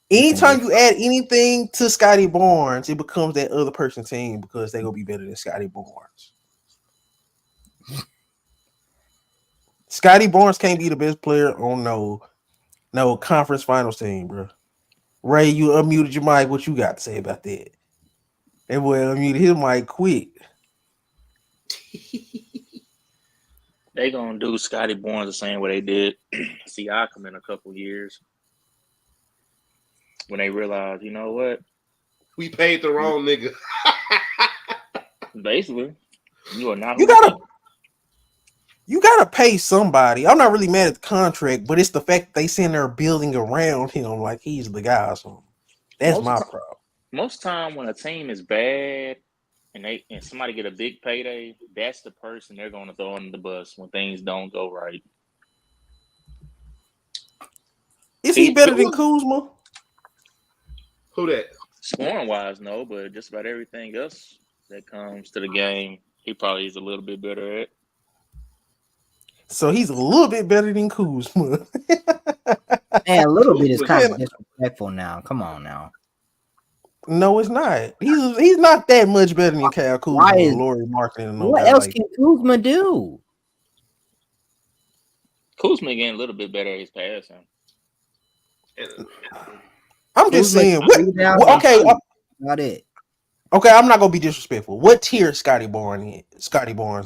anytime you add anything to Scotty Barnes, it becomes that other person's team because they're gonna be better than Scotty Barnes. Scotty Barnes can't be the best player on no conference finals team, bro. Ray, you unmuted your mic. What you got to say about that? That boy unmuted his mic quick. They gonna do Scotty Barnes the same way they did Siakam in a couple years when they realize, you know what, we paid the wrong nigga. Basically, you are not. You gotta pay somebody. I'm not really mad at the contract, but it's the fact that they sitting there building around him like he's the guy or something. That's my problem. Most time when a team is bad and somebody get a big payday, that's the person they're gonna throw under the bus when things don't go right. Is he better than Kuzma? Who that? Scoring wise, no, but just about everything else that comes to the game, he probably is a little bit better at. So he's a little bit better than Kuzma. Man, a little bit is kind of disrespectful now. Come on now. No, it's not. He's not that much better than Kyle Kuzma or Laurie Marketing. What else can Kuzma do? Kuzma getting a little bit better at his passing. I'm just saying. Okay, not it. Okay, I'm not gonna be disrespectful. What tier Scotty Barnes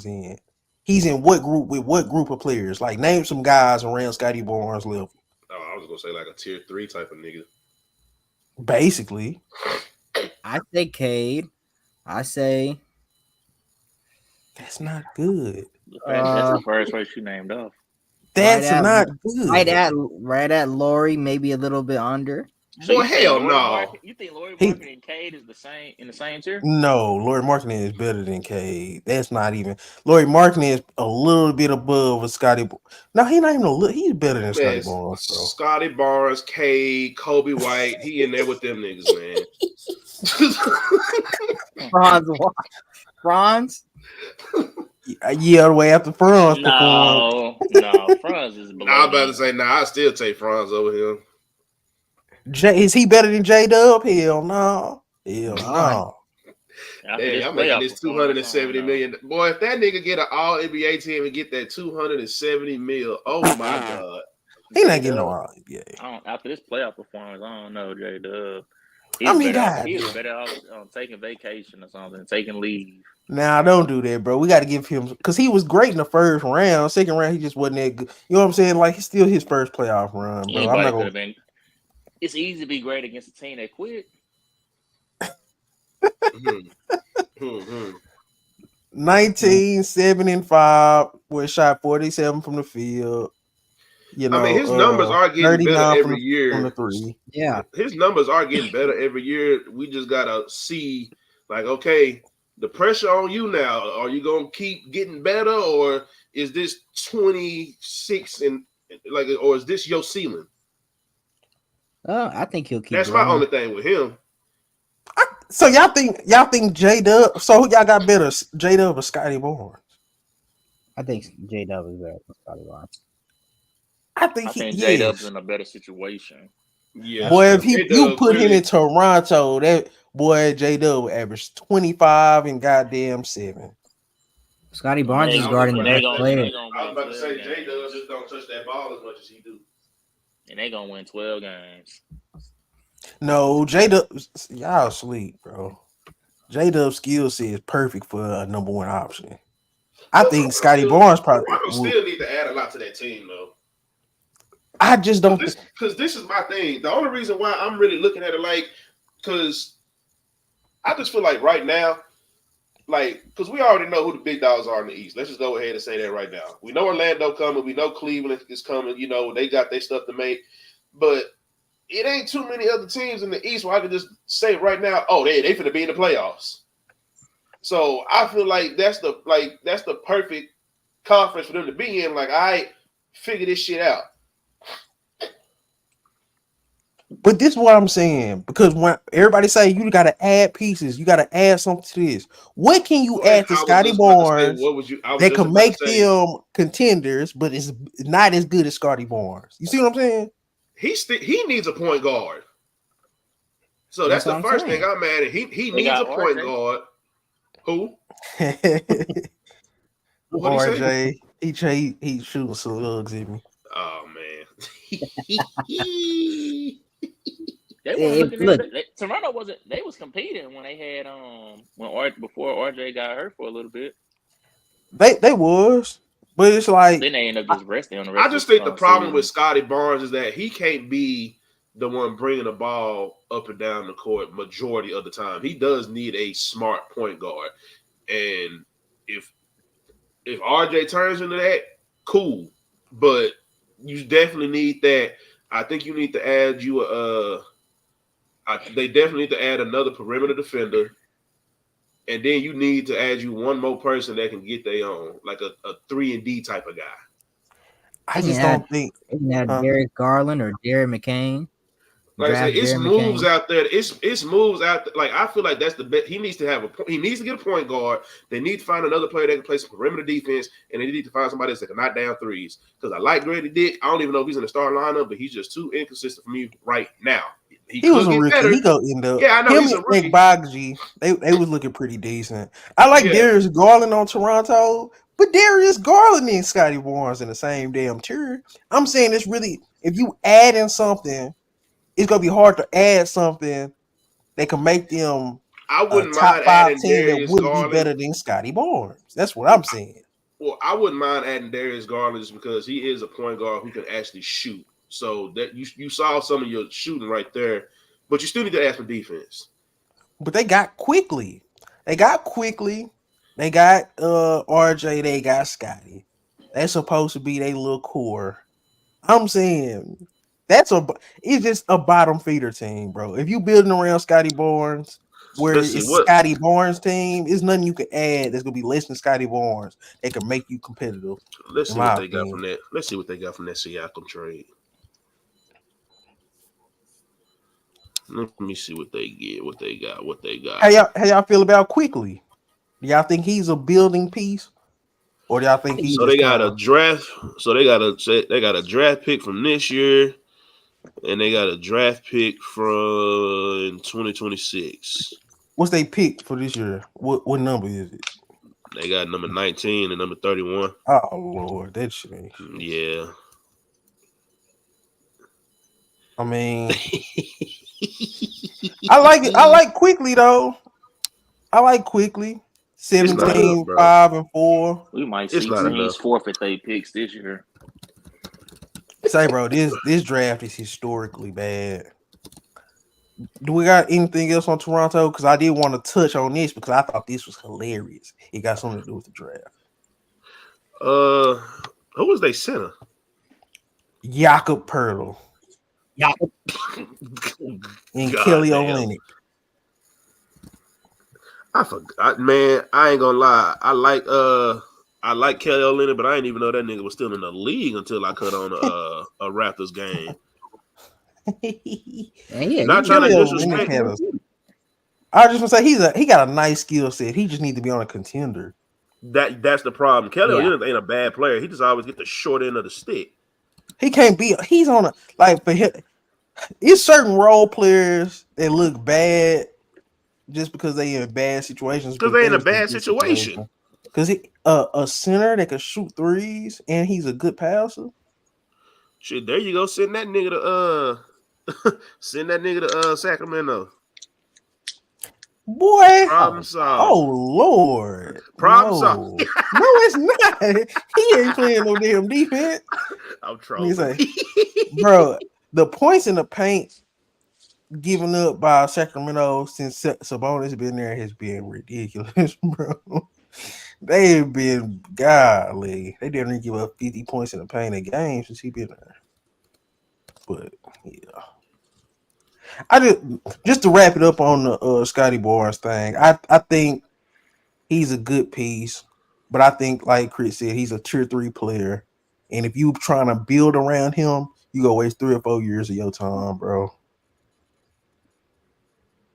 in? He's in what group with what group of players? Like name some guys around Scotty Barnes level. Oh, I was gonna say like a tier 3 type of nigga. Basically, I say Cade. I say that's not good. That's uh the first race you named off. right That's at not right good. at right at Lori, maybe a little bit under. So Boy, you think hell Laurie no. Market? You think Laurie He Market and Cade is the same in the same tier? no, Lori Martin is better than Cade. That's not even Lori Martin is a little bit above a Scotty. No, he not even a little. He's better than Scotty Man, Barnes, bro. Scotty Barnes, K, Kobe White, he in there with them niggas, man. Franz, Franz. Yeah, the way after Franz performed. No, Franz is below I'm about to them. say, nah, I still take Franz over him. Is he better than J Dub? Hell no. Hell All right. no. After Dang, this I'm making playoff this performance, I don't 270 know. million. Boy, if that nigga get an all NBA team and get that 270 mil, oh my god. He not getting J-Dub, no All NBA. After this playoff performance, I don't know, J Dub. I mean, God. He's better off taking vacation or something, taking leave. Nah, don't do that, bro. We got to give him because he was great in the first round. Second round, he just wasn't that good. You know what I'm saying? Like he's still his first playoff run, bro. I'm Anybody not could gonna. have been. It's easy to be great against a team that quit. Mm-hmm. 19, 7 and 5, was shot 47 from the field. You I mean, his numbers know, are getting better 39 every from the year. three. Yeah. His numbers are getting better every year. We just gotta see, like, okay, the pressure on you now. Are you gonna keep getting better, or is this 26 and like, or is this your ceiling? I think he'll keep That's growing. my only thing with him. So y'all think J Dub? So who y'all got better, J Dub or Scotty Barnes? I think J Dub is better than Scotty Barnes. I think I think J Dub's yes. in a better situation. Yeah, Boy, if you J-Dub put him really, in Toronto, that boy J Dub averaged 25 and goddamn 7. Scotty And Barnes they is guarding the and they best gonna player. win I was about to 12 say games. J-Dub just don't touch that ball as much as he do. And they gonna win 12 games. No, J Dub, y'all sleep, bro. J Dub's skill set is perfect for a number one option. I think Scotty Barnes probably Toronto would. still need to add a lot to that team, though. I just don't. Because this is my thing. The only reason why I'm really looking at it like, because I just feel like right now, like, because we already know who the big dogs are in the East. Let's just go ahead and say that right now. We know Orlando coming. We know Cleveland is coming. You know, they got their stuff to make. But it ain't too many other teams in the East where I can just say right now, oh, they finna be in the playoffs. So I feel like that's the perfect conference for them to be in. Like, I figure this shit out. But this is what I'm saying, because when everybody say you got to add pieces, you got to add something to this. What can you And add to I was Scotty just about to say, Barnes what would you? I was that just can about to make say, them contenders, but it's not as good as Scotty Barnes? You see what I'm saying? he needs a point guard. So that's That's the what I'm first saying. thing I'm at. He They needs a got point RJ. guard. Who? What he say? RJ, he shooting slugs at me. Oh man. They weren't looking Look, at Toronto wasn't. They was competing when they had before RJ got hurt for a little bit. They was, but it's like Then they end up just resting on the I rest just of the think the problem season. with Scotty Barnes is that he can't be the one bringing the ball up and down the court majority of the time. He does need a smart point guard, and if RJ turns into that, cool. But you definitely need that. I think you need to add you they definitely need to add another perimeter defender, and then you need to add you one more person that can get their own, like a 3-and-D type of guy. I they just can don't think. add Derek Garland or Derek McCain. Like I said, Draft it's Derek moves McCain. out there. It's moves out there. Like, I feel like that's the best. He needs to have he needs to get a point guard. They need to find another player that can play some perimeter defense, and they need to find somebody that can knock down threes. Because I like Grady Dick. I don't even know if he's in the starting lineup, but he's just too inconsistent for me right now. He Was could a get rookie. better. He go end up. Yeah, I know Him he's a and rookie. Bagji, they was looking pretty decent. I like Yeah. Darius Garland on Toronto, but Darius Garland and Scotty Barnes in the same damn tier. I'm saying it's really, if you add in something, it's gonna be hard to add something that can make them I a wouldn't top mind 5 adding team that Darius wouldn't be Garland. better than Scotty Barnes. That's what I'm saying. Well, I wouldn't mind adding Darius Garland just because he is a point guard who can actually shoot. So that you saw some of your shooting right there, but you still need to add some defense. But they got quickly. They got quickly. They got RJ. They got Scotty. That's supposed to be their little core. I'm saying that's it's just a bottom feeder team, bro. If you building around Scotty Barnes, where Let's see it's what Scotty Barnes team, there's nothing you can add that's gonna be less than Scotty Barnes that can make you competitive, let's in see what my they got opinion. from that. Let's see what they got from that Siakam trade. Let me see what they get, what they got, what they got. How y'all feel about quickly? Do y'all think he's a building piece, or do y'all think he So just they got kind a of draft. So they got a draft pick from this year, and they got a draft pick from 2026. what's they pick for this year? What number is it? They got number 19 and number 31. Oh Lord, that shit ain't shit. Yeah. I mean, I like it. I like quickly though. I like quickly. It's not enough, 17, bro. 5, and 4. We might It's see not teams enough. forfeit their picks this year. Say, bro, this draft is historically bad. Do we got anything else on Toronto? Because I did want to touch on this because I thought this was hilarious. It got something to do with the draft. Uh, who was they center? Jakob Pertl Yeah, and God Kelly damn. Olynyk. I forgot, man. I ain't gonna lie. I like Kelly Olynyk, but I didn't even know that nigga was still in the league until I cut on a Raptors game. and yeah, Not he trying Kelly to Olynyk disrespect. had a. I was just gonna say he got a nice skill set. He just need to be on a contender. That's the problem. Kelly yeah, Olynyk ain't a bad player. He just always get the short end of the stick. He can't be. He's on a like for him. It's certain role players that look bad just because they in bad situations, Because but they they in a was in a bad good situation. situation. Because he a center that can shoot threes and he's a good passer. Shit, there you go. Send that nigga to send that nigga to Sacramento. Boy, Problem solved. oh Lord, Problem solved. no, it's not. He ain't playing no damn defense. I'm Let me trolling. say, bro, the points in the paint given up by Sacramento since Sabonis been there has been ridiculous, bro. They've been golly. They didn't give up 50 points in the paint a game since he been there. But yeah, I just to wrap it up on the Scotty Barnes thing. I think he's a good piece, but I think like Chris said, he's a tier 3 player. And if you trying to build around him, you go waste 3 or 4 years of your time, bro.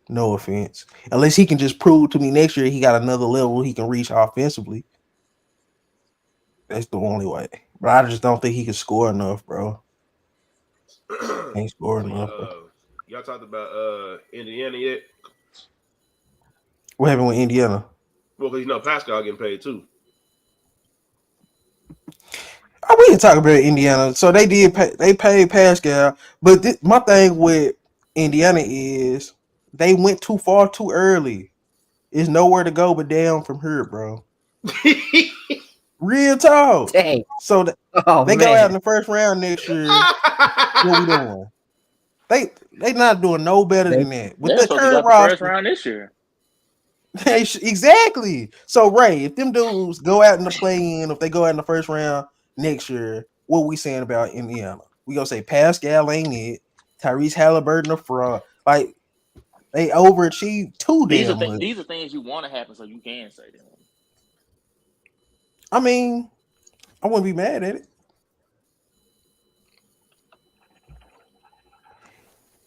No offense. Unless he can just prove to me next year he got another level he can reach offensively. That's the only way. But I just don't think he can score enough, bro. Can't score So enough, bro. y'all talked about Indiana yet? What happened with Indiana? Well, because Pascal getting paid too. Oh, we can talk about Indiana. So they did pay, they paid Pascal, but my thing with Indiana is they went too far too early. There's nowhere to go but down from here, bro. Real talk. dang. So Oh they go out in man, the first round next year. What we doing? They not doing no better they, than that with They're the supposed to go current out the first roster. round this year. Exactly. So Ray, if them dudes go out in the play-in, if they go out in the first round next year, what we saying about Indiana? We gonna say Pascal ain't it? Tyrese Halliburton a fraud. Like they overachieved too damn much. These are things you want to happen, so you can say them. I mean, I wouldn't be mad at it.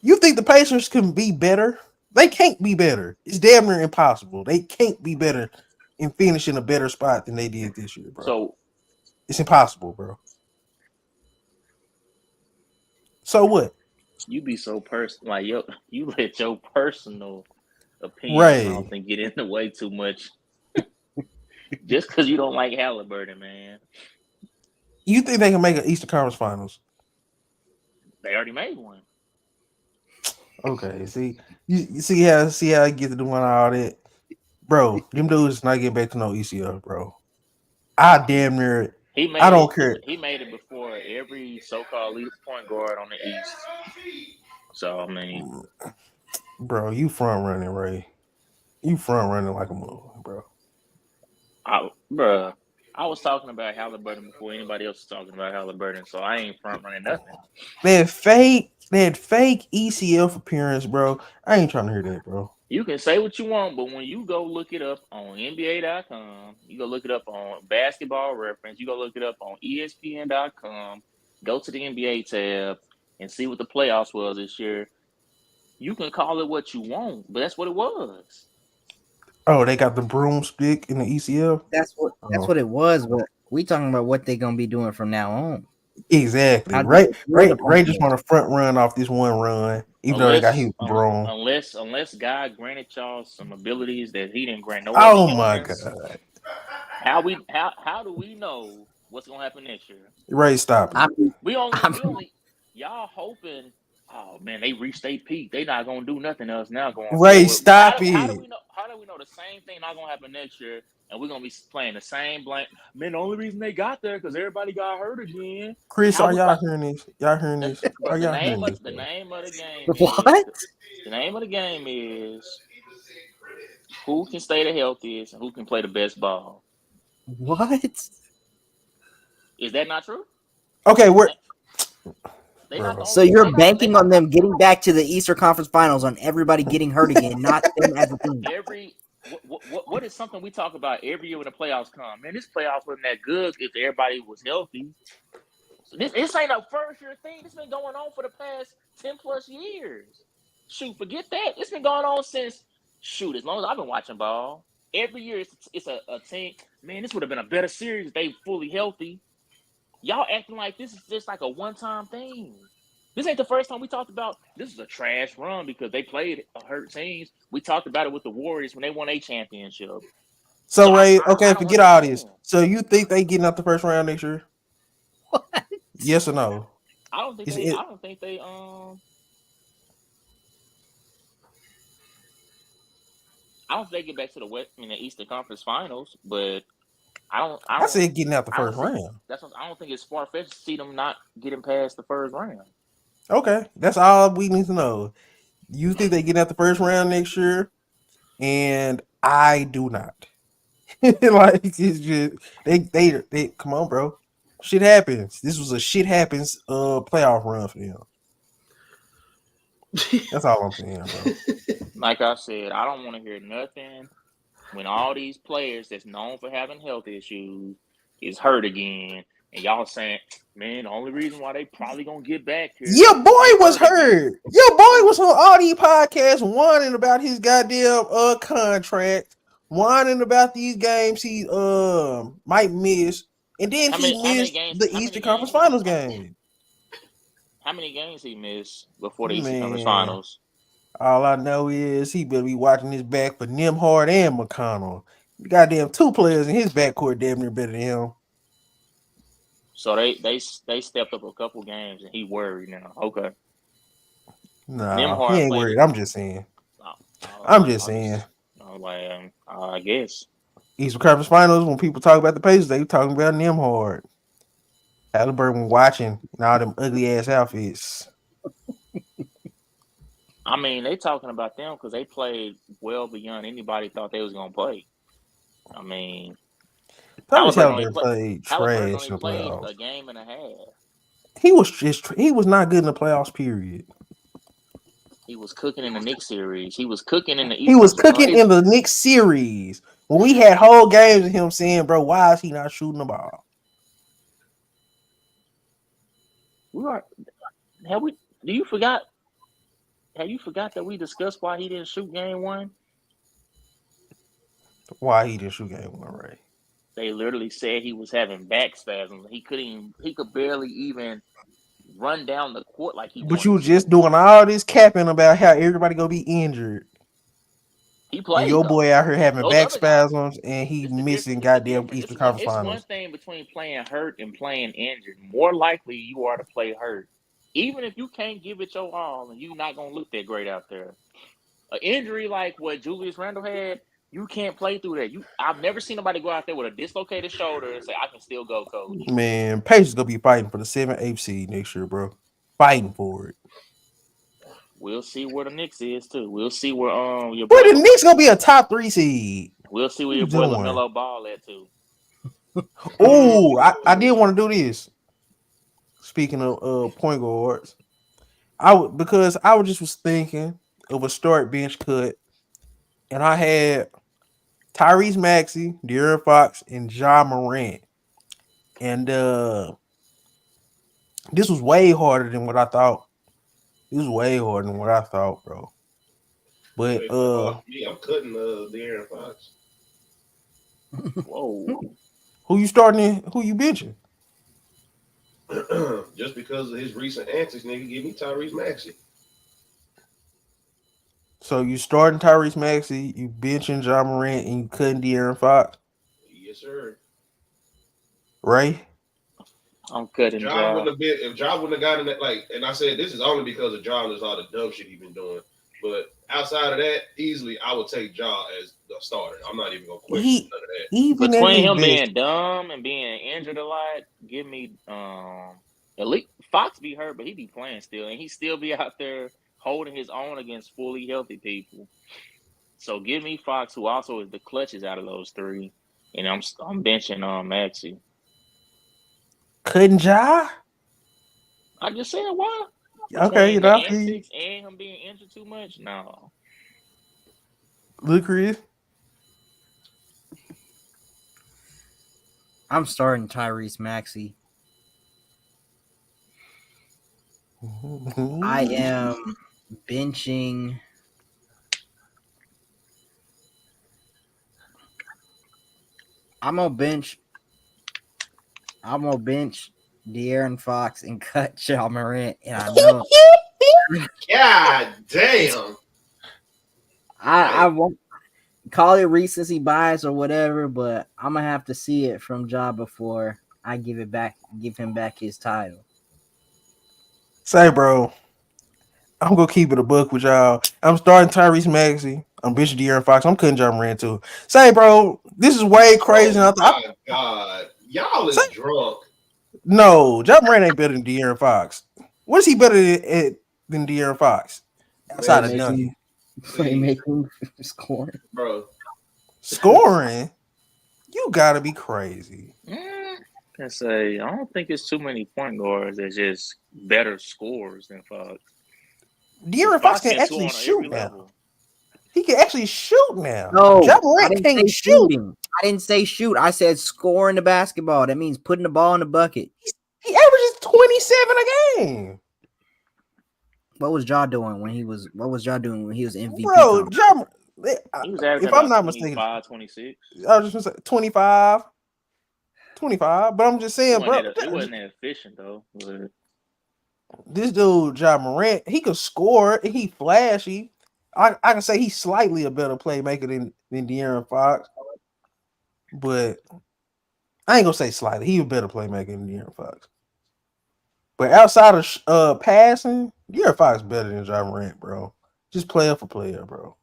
You think the Pacers can be better? They can't be better. It's damn near impossible. They can't be better in finishing a better spot than they did this year, bro. So It's impossible, bro. So what? you be so like you let your personal opinions, I don't Ray, think, get in the way too much. Just because you don't like Halliburton, man. you think they can make an Eastern Conference Finals? They already made one. Okay, see, you see how I get to doing all that, bro. Them dudes not getting back to no ECF, bro. I damn near He made I don't it. care, He made it before every so-called lead point guard on the East. So I mean, bro. You front running, Ray. You front running like a mother, bro. bruh, I was talking about Halliburton before anybody else was talking about Halliburton, so I ain't front running nothing. That fake ECF appearance, bro. I ain't trying to hear that, bro. You can say what you want, but when you go look it up on NBA.com, you go look it up on Basketball Reference, you go look it up on ESPN.com, go to the NBA tab and see what the playoffs was this year. You can call it what you want, but that's what it was. Oh, they got the broomstick in the ECF. That's Oh, what it was. But we talking about what they gonna be doing from now on. exactly. How do they feel about Ray just this? want to front run off this one run, even though they got hit Unless with the broom. unless God granted y'all some abilities that he didn't grant no other Oh my humans, god, how do we know what's gonna happen next year? Ray, stop it. I mean, We only I we mean, only y'all hoping. Oh man, they reached their peak. They not gonna do nothing else now going Ray, forward. stop How do it. we know? How do we know the same thing not gonna happen next year? And we're gonna be playing the same blank. Man, the only reason they got there because everybody got hurt again. Chris, How are we y'all like hearing this? Y'all hearing this? Are y'all hearing this, the bro? name of the game is what? the name of the game is who can stay the healthiest and who can play the best ball. What? Is that not true? Okay, we're They not the bro. So only. you're They banking not on them getting back to the Eastern Conference Finals on everybody getting hurt again, not them as a team. every what is something we talk about every year when the playoffs come? Man, this playoffs wasn't that good if everybody was healthy. So this ain't a first year thing. This been going on for the past 10 plus years. Shoot, forget that. It's been going on since as long as I've been watching ball. Every year it's a team. Man, this would have been a better series if they fully healthy. Y'all acting like this is just like a one-time thing. This ain't the first time we talked about this is a trash run because they played hurt teams. We talked about it with the Warriors when they won a championship. So So Ray, okay, I don't forget all this. understand. So you think they getting out the first round next year? What? Yes or no? I don't think Is they. it? I don't think they. I don't think they get back to the West in the Eastern Conference Finals, but I don't. I I don't. said getting out the I don't first see. round. I don't think it's far fetched to see them not getting past the first round. Okay, that's all we need to know. You think they getting out the first round next year? And I do not. Like it's just they come on, bro. Shit happens. This was a shit happens playoff run for them. That's all I'm saying, bro. Like I said, I don't want to hear nothing when all these players that's known for having health issues is hurt again, and y'all saying, "Man, the only reason why they probably gonna get back here Your because boy they was hurt again." hurt. Your boy was on all these podcasts whining about his goddamn contract, whining about these games he might miss, and then he How many missed games? the How many Eastern Conference games he? Finals game. How many games he missed before the Eastern Conference Man, Finals? all I know is he better be watching his back for Nimhard and McConnell. Goddamn, two players in his backcourt damn near better than him. So they stepped up a couple games, and he worried now. Okay, Nah, he Nimhard ain't played worried. it. I'm just saying. I'm just I'll saying. just I guess. Eastern Conference Finals, when people talk about the Pacers, they talking about Nimhard. Halliburton watching and all them ugly ass outfits. I mean, they talking about them because they played well beyond anybody thought they was gonna play. I mean, Tyrese Halliburton played Halliburton trash only in the played playoffs. a game and a half. He was not good in the playoffs. Period. He was cooking in the Knicks series. He was cooking in the He East was Conference. cooking in the Knicks series when we had whole games of him saying, "Bro, why is he not shooting the ball?" We are have we? Do you forgot? Have you forgot that we discussed why he didn't shoot game one? Why he didn't shoot game one, right? They literally said he was having back spasms. He couldn't. He could barely even run down the court like he But you wanted was just to. doing all this capping about how everybody gonna be injured, He and played your though. boy out here having Those back other guys. spasms, and he This the difference. missing This the goddamn difference. Eastern Conference It's one Finals. thing between playing hurt and playing injured. More likely you are to play hurt, even if you can't give it your all, and you're not gonna look that great out there. An injury like what Julius Randle had, You can't play through that. I've never seen nobody go out there with a dislocated shoulder and say, "I can still go, coach." Man, Pacers gonna be fighting for the 7th, 8th seed next year, bro. Fighting for it. We'll see where the Knicks is too. We'll see where your boy. Where the Knicks gonna be a top 3 seed? We'll see where What your you boy doing? Lamelo ball at too. Oh, I did want to do this. Speaking of point guards, because I was thinking of a start bench cut, and I had Tyrese Maxey, De'Aaron Fox, and Ja Morant, and this was way harder than what I thought. It was way harder than what I thought, bro. But I'm cutting De'Aaron Fox. Whoa. who you starting? Who you benching? Just because of his recent antics, nigga, give me Tyrese Maxey. So you starting Tyrese Maxey, you benching Ja Morant, and you cutting De'Aaron Fox, Yes, sir. right? I'm cutting John Ja. wouldn't have been if John wouldn't have gotten that. Like, and I said this is only because of John. There's all the dumb shit he's been doing. But outside of that, easily I would take Ja as the starter. I'm not even gonna question none of that. Even at Between his him best, being dumb and being injured a lot, give me at least Fox be hurt, but he be playing still, and he still be out there holding his own against fully healthy people. So give me Fox, who also is the clutches out of those three, and I'm benching Maxey. cutting Ja. I just said why Okay, between the antics and him being injured too much. No, look, Chris. I'm starting Tyrese Maxey. I am benching. I'm gonna bench. I'm gonna bench De'Aaron Fox and cut Ja Morant, and I know God damn. I won't call it recency bias or whatever, but I'm gonna have to see it from Ja before I give him back his title. Say, bro, I'm gonna keep it a buck with y'all. I'm starting Tyrese Maxey. I'm benching De'Aaron Fox. I'm cutting Ja Morant too. Say, bro, this is way crazy. Oh my God, y'all is drunk. No, Ja Morant ain't better than De'Aaron Fox. What is he better than De'Aaron Fox? Outside of dunking, Playmaking, scoring, bro. scoring. You gotta be crazy. I say I don't think it's too many point guards that's just better scorers than Fox. De'Aaron Fox Fox can can score actually on every shoot now. level. He can actually shoot now. No, Ja I Morant didn't can't say shoot. shooting. I didn't say shoot. I said scoring the basketball. That means putting the ball in the bucket. He averages 27 a game. What was Ja doing when he was? What was Ja doing when he was MVP? Bro, Ja, He was averaging if I'm about not mistaken, 25, 26. I was just gonna say 25. 25, but I'm just saying, bro, It wasn't that efficient though. But this dude, Ja Morant, he could score and he flashy. I can say he's slightly a better playmaker than De'Aaron Fox, but I ain't gonna say slightly. He a better playmaker than De'Aaron Fox. But outside of passing, De'Aaron Fox better than Ja Morant, bro. Just player for player, bro.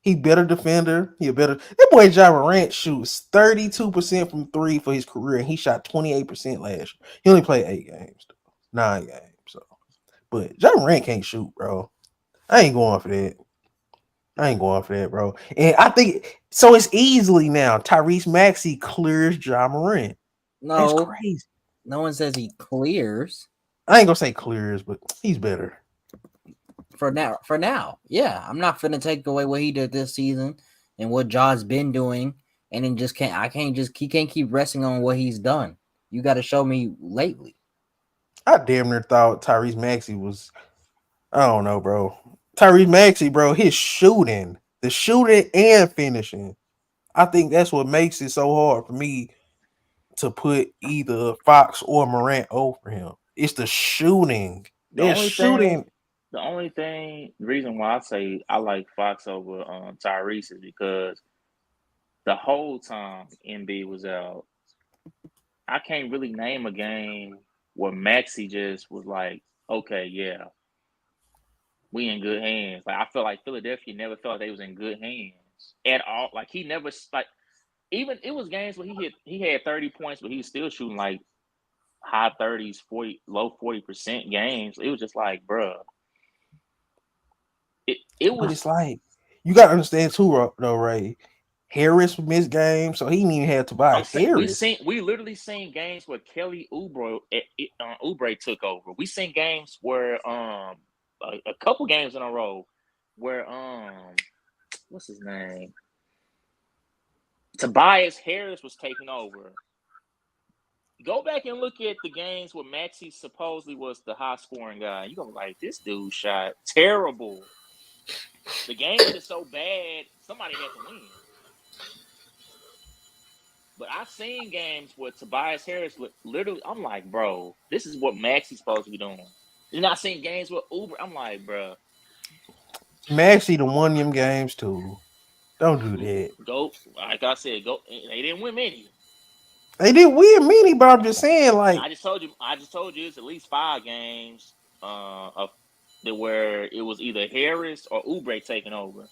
He better defender. That boy Ja Morant shoots 32% from three for his career, and he shot 28% last year. He only played 8 games, 9 games. So, but Ja Morant can't shoot, bro. I ain't going for that. Bro. And I think so. It's easily now. Tyrese Maxey clears Ja Morant. That's No, crazy. no one says he clears. I ain't gonna say clears, but he's better. For now, yeah. I'm not finna take away what he did this season and what Ja's been doing, and then he can't keep resting on what he's done. You got to show me lately. I damn near thought Tyrese Maxey was. I don't know, bro. Tyrese Maxey, bro, his the shooting and finishing. I think that's what makes it so hard for me to put either Fox or Morant over him. It's the shooting. the They're only thing, shooting. the reason why I say I like Fox over Tyrese is because the whole time MB was out, I can't really name a game where Maxey just was like, okay, yeah, we in good hands. Like I felt like Philadelphia never felt like they was in good hands. at all. Like he never like even it was games where he had 30 points, but he was still shooting like high 30s, 40, low 40% games. It was just like, bruh. It But was. it's like you gotta understand too, though, Ray. Harris missed games, so he didn't even have I'm Tobias saying Harris. we literally seen games where Kelly Oubre took over. We seen games where a couple games in a row where what's his name, Tobias Harris was taking over. Go back and look at the games where Maxey supposedly was the high scoring guy. You're gonna be like, this dude shot terrible. The game was just so bad, somebody had to win. But I've seen games where Tobias Harris literally, I'm like, bro, this is what Maxey's supposed to be doing. You're not seeing games with Uber. I'm like, bro. Maxey done won them games too. Don't do that. Go, like I said, go. They didn't win many. They did win many, but I'm just saying, like I just told you it's at least 5 games where it was either Harris or Oubre taking over.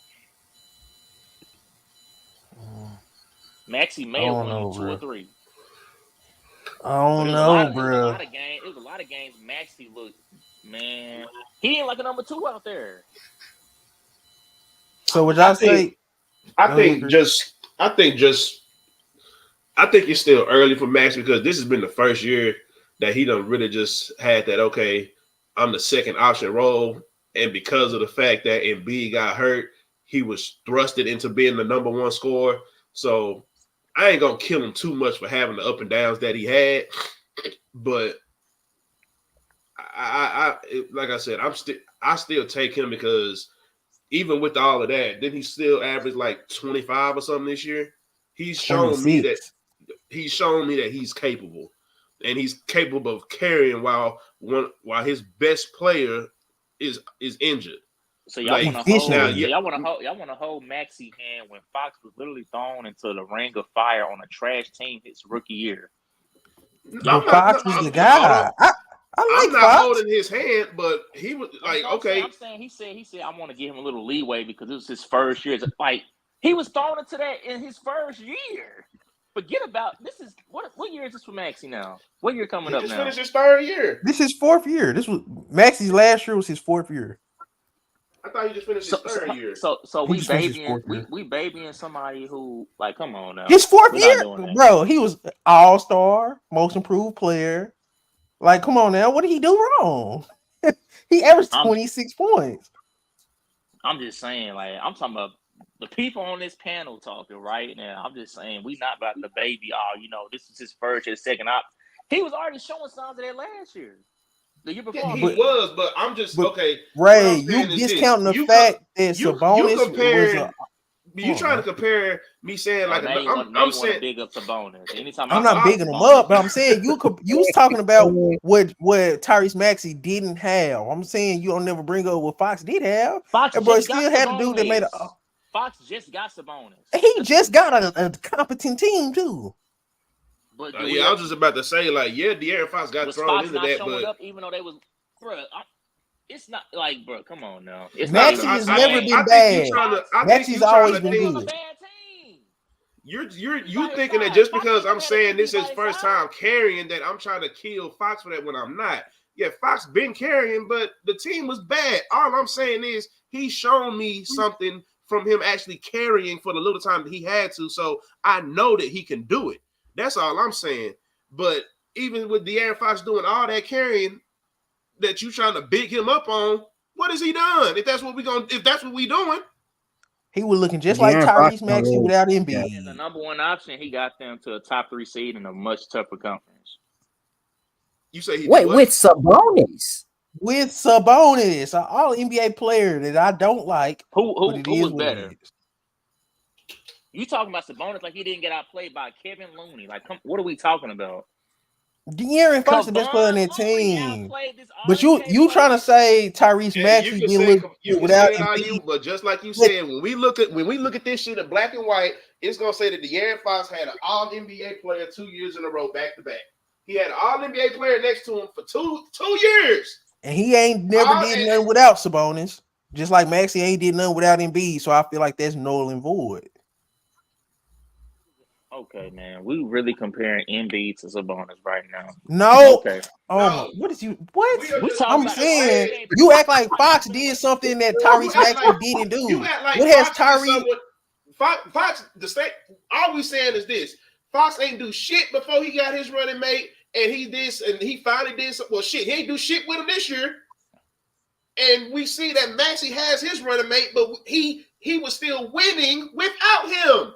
Maxey may have won you 2 or 3. I don't know, bro. It was a lot of games. It was a lot of games. Maxey looked, man, he ain't like a number 2 out there. So would y'all say? I think it's still early for Max because this has been the first year that he done really just had that, okay, I'm the second option role. And because of the fact that Embiid got hurt, he was thrusted into being the number 1 scorer. So I ain't going to kill him too much for having the up and downs that he had. But I like I said, I still take him because even with all of that, didn't he still average like 25 or something this year? He's shown me that he's capable, and he's capable of carrying while his best player is injured. So y'all want to hold Maxey hand when Fox was literally thrown into the ring of fire on a trash team his rookie year. Fox was the guy. I'm not holding his hand, but he was like, okay. I'm saying he said I want to give him a little leeway because it was his first year. Like he was thrown into that in his first year. Forget about this is what year is this for Maxey now? What year coming up now? He just finished his 3rd year. This is 4th year. This was Maxey's last year was his 4th year. I thought he just finished his 3rd year. So we babying somebody who, like, come on now. His 4th year, bro. He was all-star, most improved player. Like, come on now. What did he do wrong? He averaged 26 points. I'm just saying, like, I'm talking about the people on this panel talking right now. I'm just saying we not about the baby. Oh, this is his first year, second op. He was already showing signs of that last year. The year before. Yeah, he was, but I'm just okay. Ray, you discounting the fact that Sabonis was you trying to compare me saying like I'm saying big up Sabonis. Anytime I'm not bigging him up, but I'm saying you was talking about what Tyrese Maxey didn't have. I'm saying you don't never bring up what Fox did have. Fox still had a dude that made Fox just got Sabonis. He just got a competent team too. But I was just about to say, like, De'Aaron Fox got thrown into that, but up, even though they was, bro, it's not like, bro, come on now. Maxey has never been bad. Maxey's always been good. You thinking that just because I'm saying this is first time carrying that I'm trying to kill Fox for that when I'm not. Yeah, Fox been carrying, but the team was bad. All I'm saying is he's shown me something from him actually carrying for the little time that he had to, so I know that he can do it. That's all I'm saying. But even with De'Aaron Fox doing all that carrying that you trying to big him up on, what has he done? If that's what we doing, he was looking just like Tyrese Maxey without Embiid. As the number 1 option, he got them to a top 3 seed in a much tougher conference. You say with Sabonis? With Sabonis, an all NBA player that I don't like. Who was better? You talking about Sabonis like he didn't get outplayed by Kevin Looney? Like, what are we talking about? De'Aaron Fox the best player on that team. But you trying to say Tyrese Maxey didn't look without Embiid? But just like you said, when we look at this shit in black and white, it's gonna say that De'Aaron Fox had an all NBA player 2 years in a row back to back. He had an all NBA player next to him for two years. And he ain't never did nothing without Sabonis. Just like Maxey ain't did nothing without Embiid, so I feel like that's null and void. Okay, man, we really comparing Embiid to Sabonis right now. No. Okay, Oh No. my, what is you? What? We are we just talking I'm about saying the you act like Fox did something that you Tyrese act Maxey like didn't you do. act like What has Fox did Tyrese? something. Fox, the state. All we saying is this: Fox ain't do shit before he got his running mate, and he did, and he finally did some. Well, shit, he ain't do shit with him this year. And we see that Maxey has his running mate, but he was still winning without him.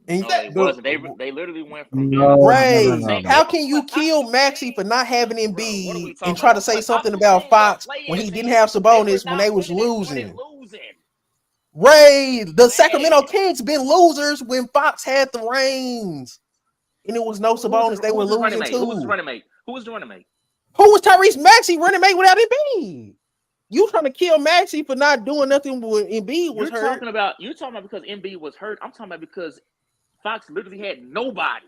No, they wasn't. They literally went from being No, Ray, They how was can you kill Maxey for not having bro, what are we Embiid and talking try to about? say But I'm something just about saying, Fox play when it, he didn't man. have They were Sabonis when not they was winning. They started losing? losing. Ray, the Sacramento Man. Kings been losers when Fox had the reins, and it was no Sabonis. They were Who's his running losing mate? Who was his too. running mate? Who was the running mate? Who was Tyrese Maxey running mate without Embiid? You trying to kill Maxey for not doing nothing when Embiid was You're hurt? talking about because Embiid was hurt. I'm talking about because Fox literally had nobody.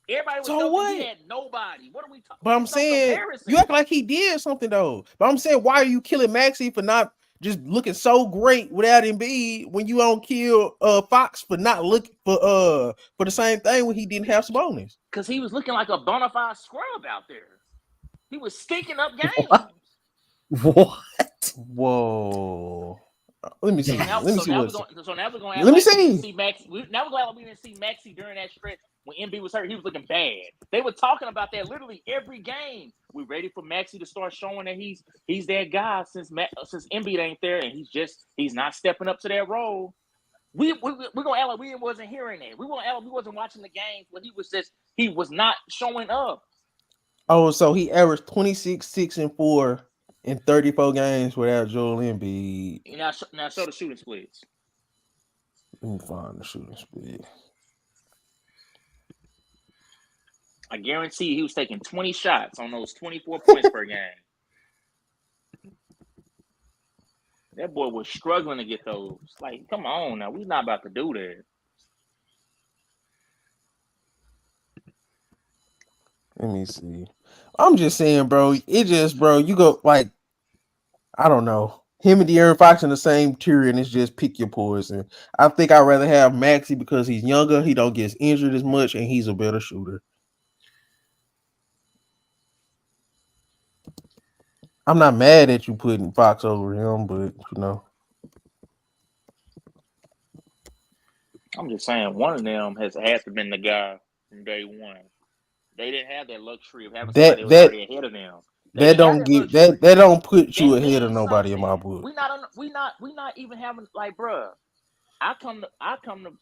Everybody was So healthy. what? He had nobody. What are we talking? But I'm It's no saying comparison. you act like he did something though. But I'm saying why are you killing Maxey for not just looking so great without Embiid when you don't kill Fox for not looking for the same thing when he didn't have Sabonis? Because he was looking like a bona fide scrub out there. He was stinking up games. What? Whoa. Let me see. Let me see what's. So now we're gonna act Let me like we didn't see. see Maxey. Now we're gonna act like we didn't see Maxey during that stretch when MB was hurt. He was looking bad. They were talking about that literally every game. We ready for Maxey to start showing that he's that guy since Embiid ain't there and he's not stepping up to that role. We're gonna act like we wasn't hearing it. We gonna act like we wasn't watching the games when he was not showing up. Oh, so he averaged 26, 6, and 4 in 34 games without Joel Embiid. Now show the shooting splits. Let me find the shooting split. I guarantee he was taking 20 shots on those 24 points per game. That boy was struggling to get those. Like, come on now. We're not about to do that. Let me see. I'm just saying, bro. You go like, I don't know. Him and De'Aaron Fox in the same tier, and it's just pick your poison. I think I'd rather have Maxey because he's younger, he don't get injured as much, and he's a better shooter. I'm not mad at you putting Fox over him, but you know. I'm just saying, one of them has to have been the guy from day one. They didn't have that luxury of having somebody that was already ahead of them. That don't get that don't put you ahead of nobody in my book. We not even having like, bruh. I come to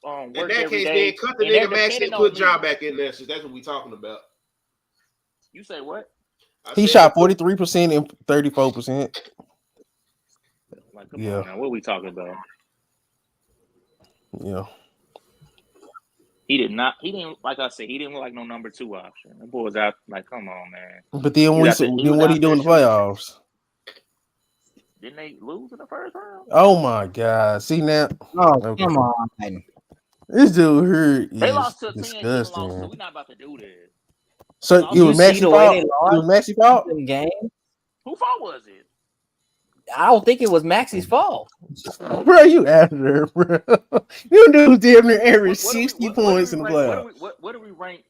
work In that every case, day. then cut the nigga Maxey and put John back in there. Since that's what we talking about. You say what? He shot 43% and 34%. Like, come on now, what are we talking about? Yeah. He didn't like I said, he didn't look like no number 2 option. That boy was out like, come on, man. But then what he do in the playoffs? Didn't they lose in the first round? Oh my God. See now. Oh, okay. Come on. This dude here they lost to a disgusting. team lost, so we're not about to do this. So it was Maxey fault? It was Maxey fault? Game? Who fault was it? I don't think it was Maxey's fault. Bro, you out of there, bro. You dude damn near average 60 points in the playoffs. What do we rank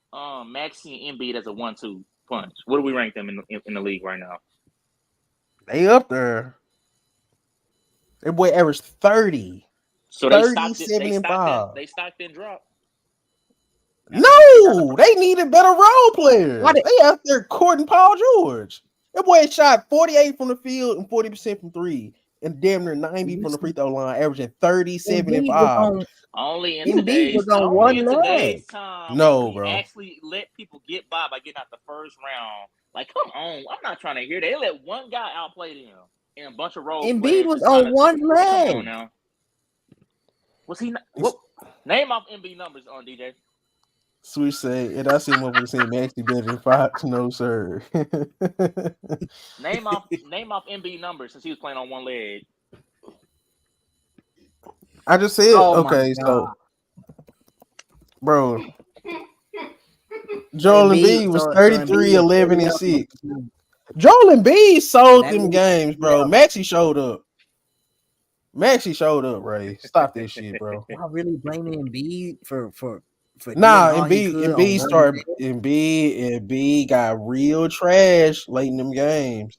Maxey and Embiid as a 1-2 punch? What do we rank them in the league right now? They up there. That boy averaged 30. So 37 and 5. They stocked and dropped. No, they needed better role players. They out there courting Paul George. That boy shot 48 from the field and 40% from 3, and damn near 90 from the free throw line, averaging 37 and 5. Only in today's time. No, bro. Actually let people get by getting out the first round. Like, come on. I'm not trying to hear that. They let one guy outplay them in a bunch of roles. Embiid was on one leg. Come on now. Was he not? What? Name off Embiid numbers on DJ. Switch say, and I see motherfuckers saying Maxey better than Fox. No, sir. Name off Embiid numbers since he was playing on one leg. I just said okay, so bro. Joel Embiid was 33, 11, and 6. Joel Embiid sold them games, bro. Maxey showed up. Maxie showed up, Ray. Stop that shit, bro. Y'all really blaming Embiid for doing Nah, all he could on Embiid one started. day? Embiid got real trash late in them games.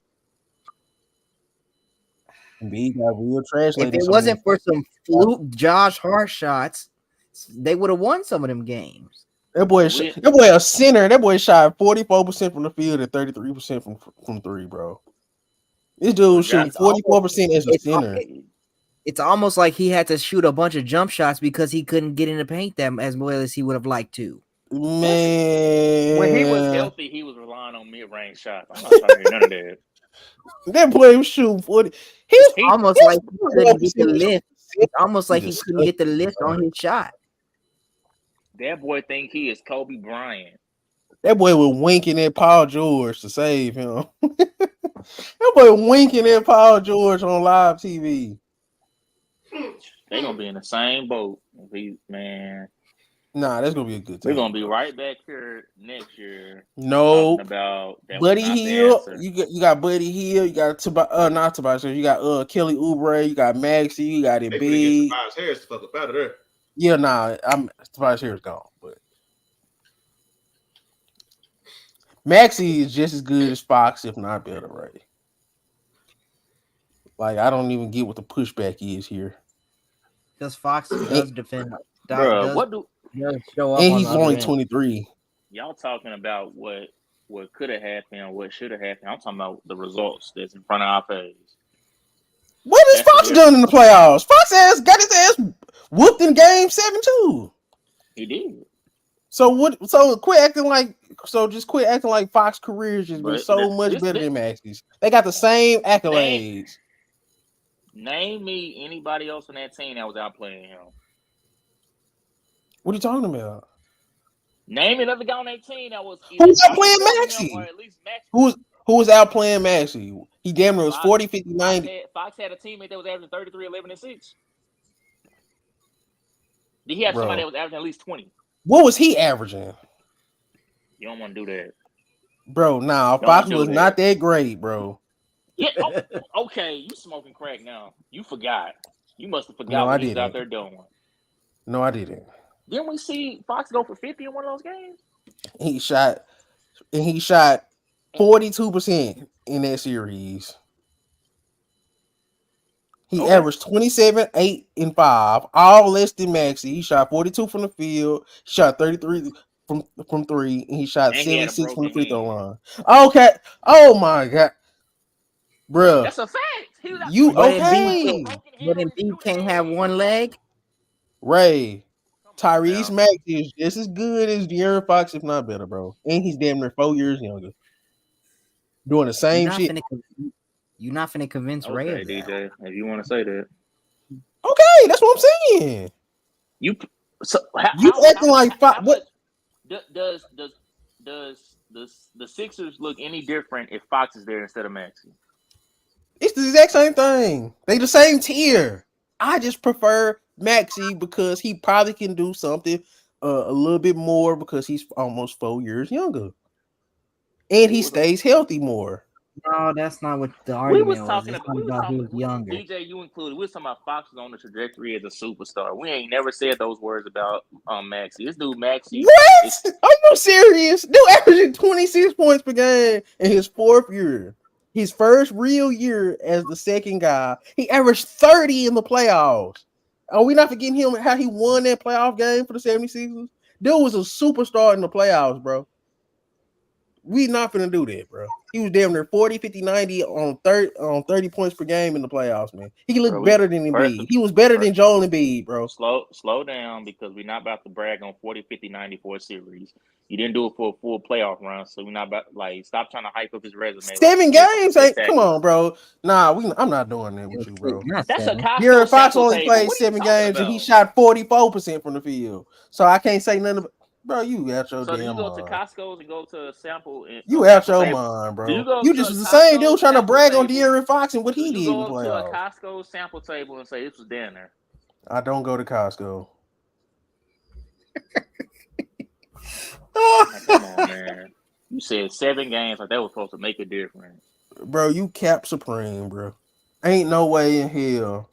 Embiid got real trash If late in it some of them. wasn't for some fluke Josh Hart shots, they would have won some of them games. That boy a center. That boy shot 44% from the field and 33% from three, bro. This dude shooting 44% as a center. It's almost like he had to shoot a bunch of jump shots because he couldn't get in the paint them as well as he would have liked to. Man, when he was healthy, he was relying on mid-range shots. I'm not trying to hear none of that. That boy was shooting 40. It's almost like he couldn't get the lift. It's almost like he couldn't get the lift on his shot. That boy think he is Kobe Bryant. That boy was winking at Paul George to save him. That boy winking at Paul George on live TV. They gonna be in the same boat. Man. Nah, that's gonna be a good time. We're gonna be right back here next year. No, talking about that Buddy was not Hill. the answer. You got Buddy Hill. You got not Tobias. You got Kelly Oubre. You got Maxey. You got They finna get Embiid. Tobias Harris the fuck up out of there. Yeah, nah, Tobias Harris gone, but Maxey is just as good as Fox, if not better, right? Like, I don't even get what the pushback is here. Because Fox does defend. Bro, what do show up? And on he's the other only end. 23. Y'all talking about what could have happened, what should have happened? I'm talking about the results that's in front of our face. What has Fox done in the playoffs? Fox got his ass whooped in game 7 too. He did. So what? So quit acting like. So just quit acting like Fox career has just been so much better than Maxey's. They got the same accolades. Name me anybody else on that team that was outplaying him. What are you talking about? Name another guy on that team that was who was outplaying Maxey? Or at least Maxey. Who was outplaying Maxey? He damn near was 40, 50, 90. Fox had a teammate that was averaging 33, 11, and 6. Did he have somebody that was averaging at least 20? What was he averaging? You don't want to do that. Bro, nah, Fox was not that great, bro. Yeah, okay, you smoking crack now. You forgot. You must have forgot what he was out there doing. No, I didn't. Didn't we see Fox go for 50 in one of those games? He shot 42% in that series. He averaged 27, 8, and 5, all less than Maxey. He shot 42 from the field. He shot 33 from three, and he shot 76 from the free throw line. Okay. Oh my god, bro. That's a fact. You okay? But Embiid can't have one leg. Ray, Tyrese Maxey is just as good as De'Aaron Fox, if not better, bro. And he's damn near 4 years younger. Doing the same shit. You're not finna convince Ray of that. DJ, if you want to say that. Okay, that's what I'm saying. You acting like what? Does the Sixers look any different if Fox is there instead of Maxey? It's the exact same thing. They the same tier. I just prefer Maxey because he probably can do something a little bit more because he's almost 4 years younger, and he stays healthy more. No, that's not what the argument was. Talking about he was younger. DJ, you included. We was talking about Fox was on the trajectory as a superstar. We ain't never said those words about Maxey. This dude Maxey. What? Are you serious? Dude averaging 26 points per game in his 4th year. His first real year as the second guy. He averaged 30 in the playoffs. Are we not forgetting him how he won that playoff game for the 76ers? Dude was a superstar in the playoffs, bro. We not finna do that, bro. He was damn near 40, 50, 90 on 30 points per game in the playoffs, man. He looked better than Embiid. He was better than Joel Embiid, bro. Slow down because we're not about to brag on 40, 50, 90 for a series. You didn't do it for a full playoff run, so we're not about stop trying to hype up his resume. 7 games ain't come on, bro. Nah, I'm not doing that with you, bro. That's a De'Aaron Fox only played 7 games and he shot 44% from the field. So I can't say nothing about. Bro, you out your damn mind. So do you go to Costco's and go to a sample? You out your mind, bro. You just was the same dude trying to brag on De'Aaron Fox and what he did in the playoffs. You go to a Costco sample table and say this was down there. I don't go to Costco. Come on, man. You said 7 games like that was supposed to make a difference. Bro, you cap supreme, bro. Ain't no way in hell.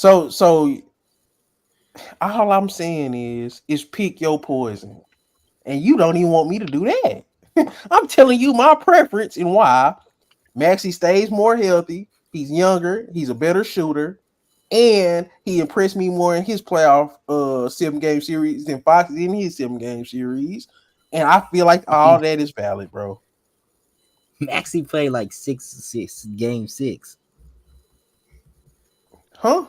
So all I'm saying is pick your poison. And you don't even want me to do that. I'm telling you my preference and why. Maxie stays more healthy. He's younger. He's a better shooter. And he impressed me more in his playoff 7-game series than Fox in his 7-game series. And I feel like all that is valid, bro. Maxie played like game six. Huh?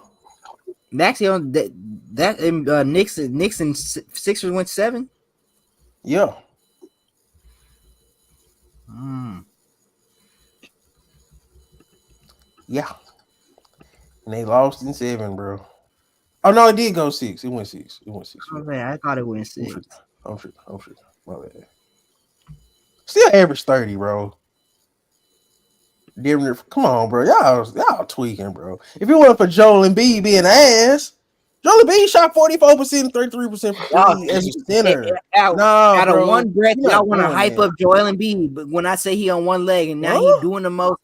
Maxie on that Nixon Sixers went 7. Yeah. Yeah. And they lost in 7, bro. Oh no, it did go 6. It went 6. It went 6. I thought it went I'm 6. sure. I'm sure. I'm sure. My bad. Still average 30, bro. Different. Come on, bro. Y'all tweaking, bro. If it wasn't for Joel Embiid being ass, Joel Embiid shot 44%, 33% from Y'all, three as a center. out, Nah, out of bro. one breath, You're y'all not want to doing hype that. up Joel Embiid, but when I say he on one leg and now he Huh? doing the most,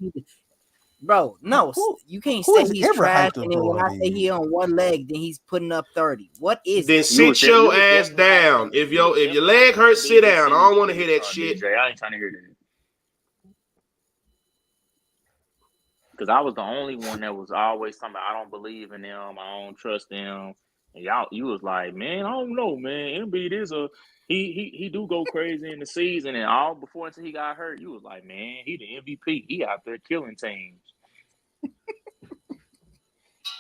bro, no, Who you can't who say has he's ever trash, hyped up and then when Joel I say Embiid? he on one leg, then he's putting up 30. What is Then it? sit You your was ass definitely down. hyping If you was your definitely leg hyping hurts, sit Embiid this down. I don't want to season, hear that shit. DJ. I ain't trying to hear that. Because I was the only one that was always talking about, I don't believe in them, I don't trust them. And you was like, man, I don't know, man. Embiid is he do go crazy in the season, and all before until he got hurt, you was like, man, he the MVP. He out there killing teams.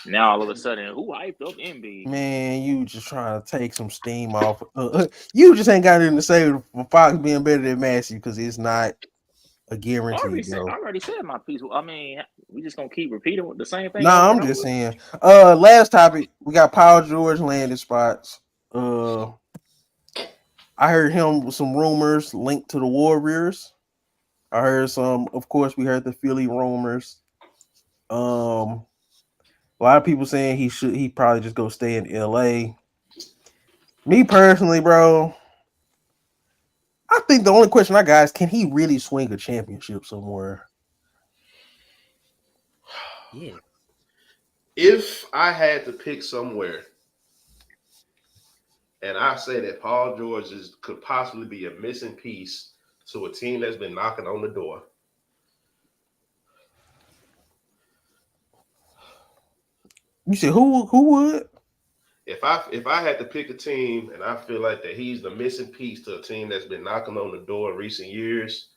Now all of a sudden, who hyped up Embiid? Man, you just trying to take some steam off. You just ain't got anything to say for Fox being better than Massey because it's not a guarantee, I bro. already said my piece. I mean, we just gonna keep repeating the same thing Nah, over I'm and just over. saying. Last topic, we got Paul George landing spots. I heard him with some rumors linked to the Warriors. I heard some, of course, we heard the Philly rumors. A lot of people saying he probably just go stay in LA. Me personally, bro, I think the only question I got is can he really swing a championship somewhere? Yeah, If I had to pick somewhere, and I say that Paul George could possibly be a missing piece to a team that's been knocking on the door. You said who would? If I had to pick a team and I feel like that he's the missing piece to a team that's been knocking on the door in recent years,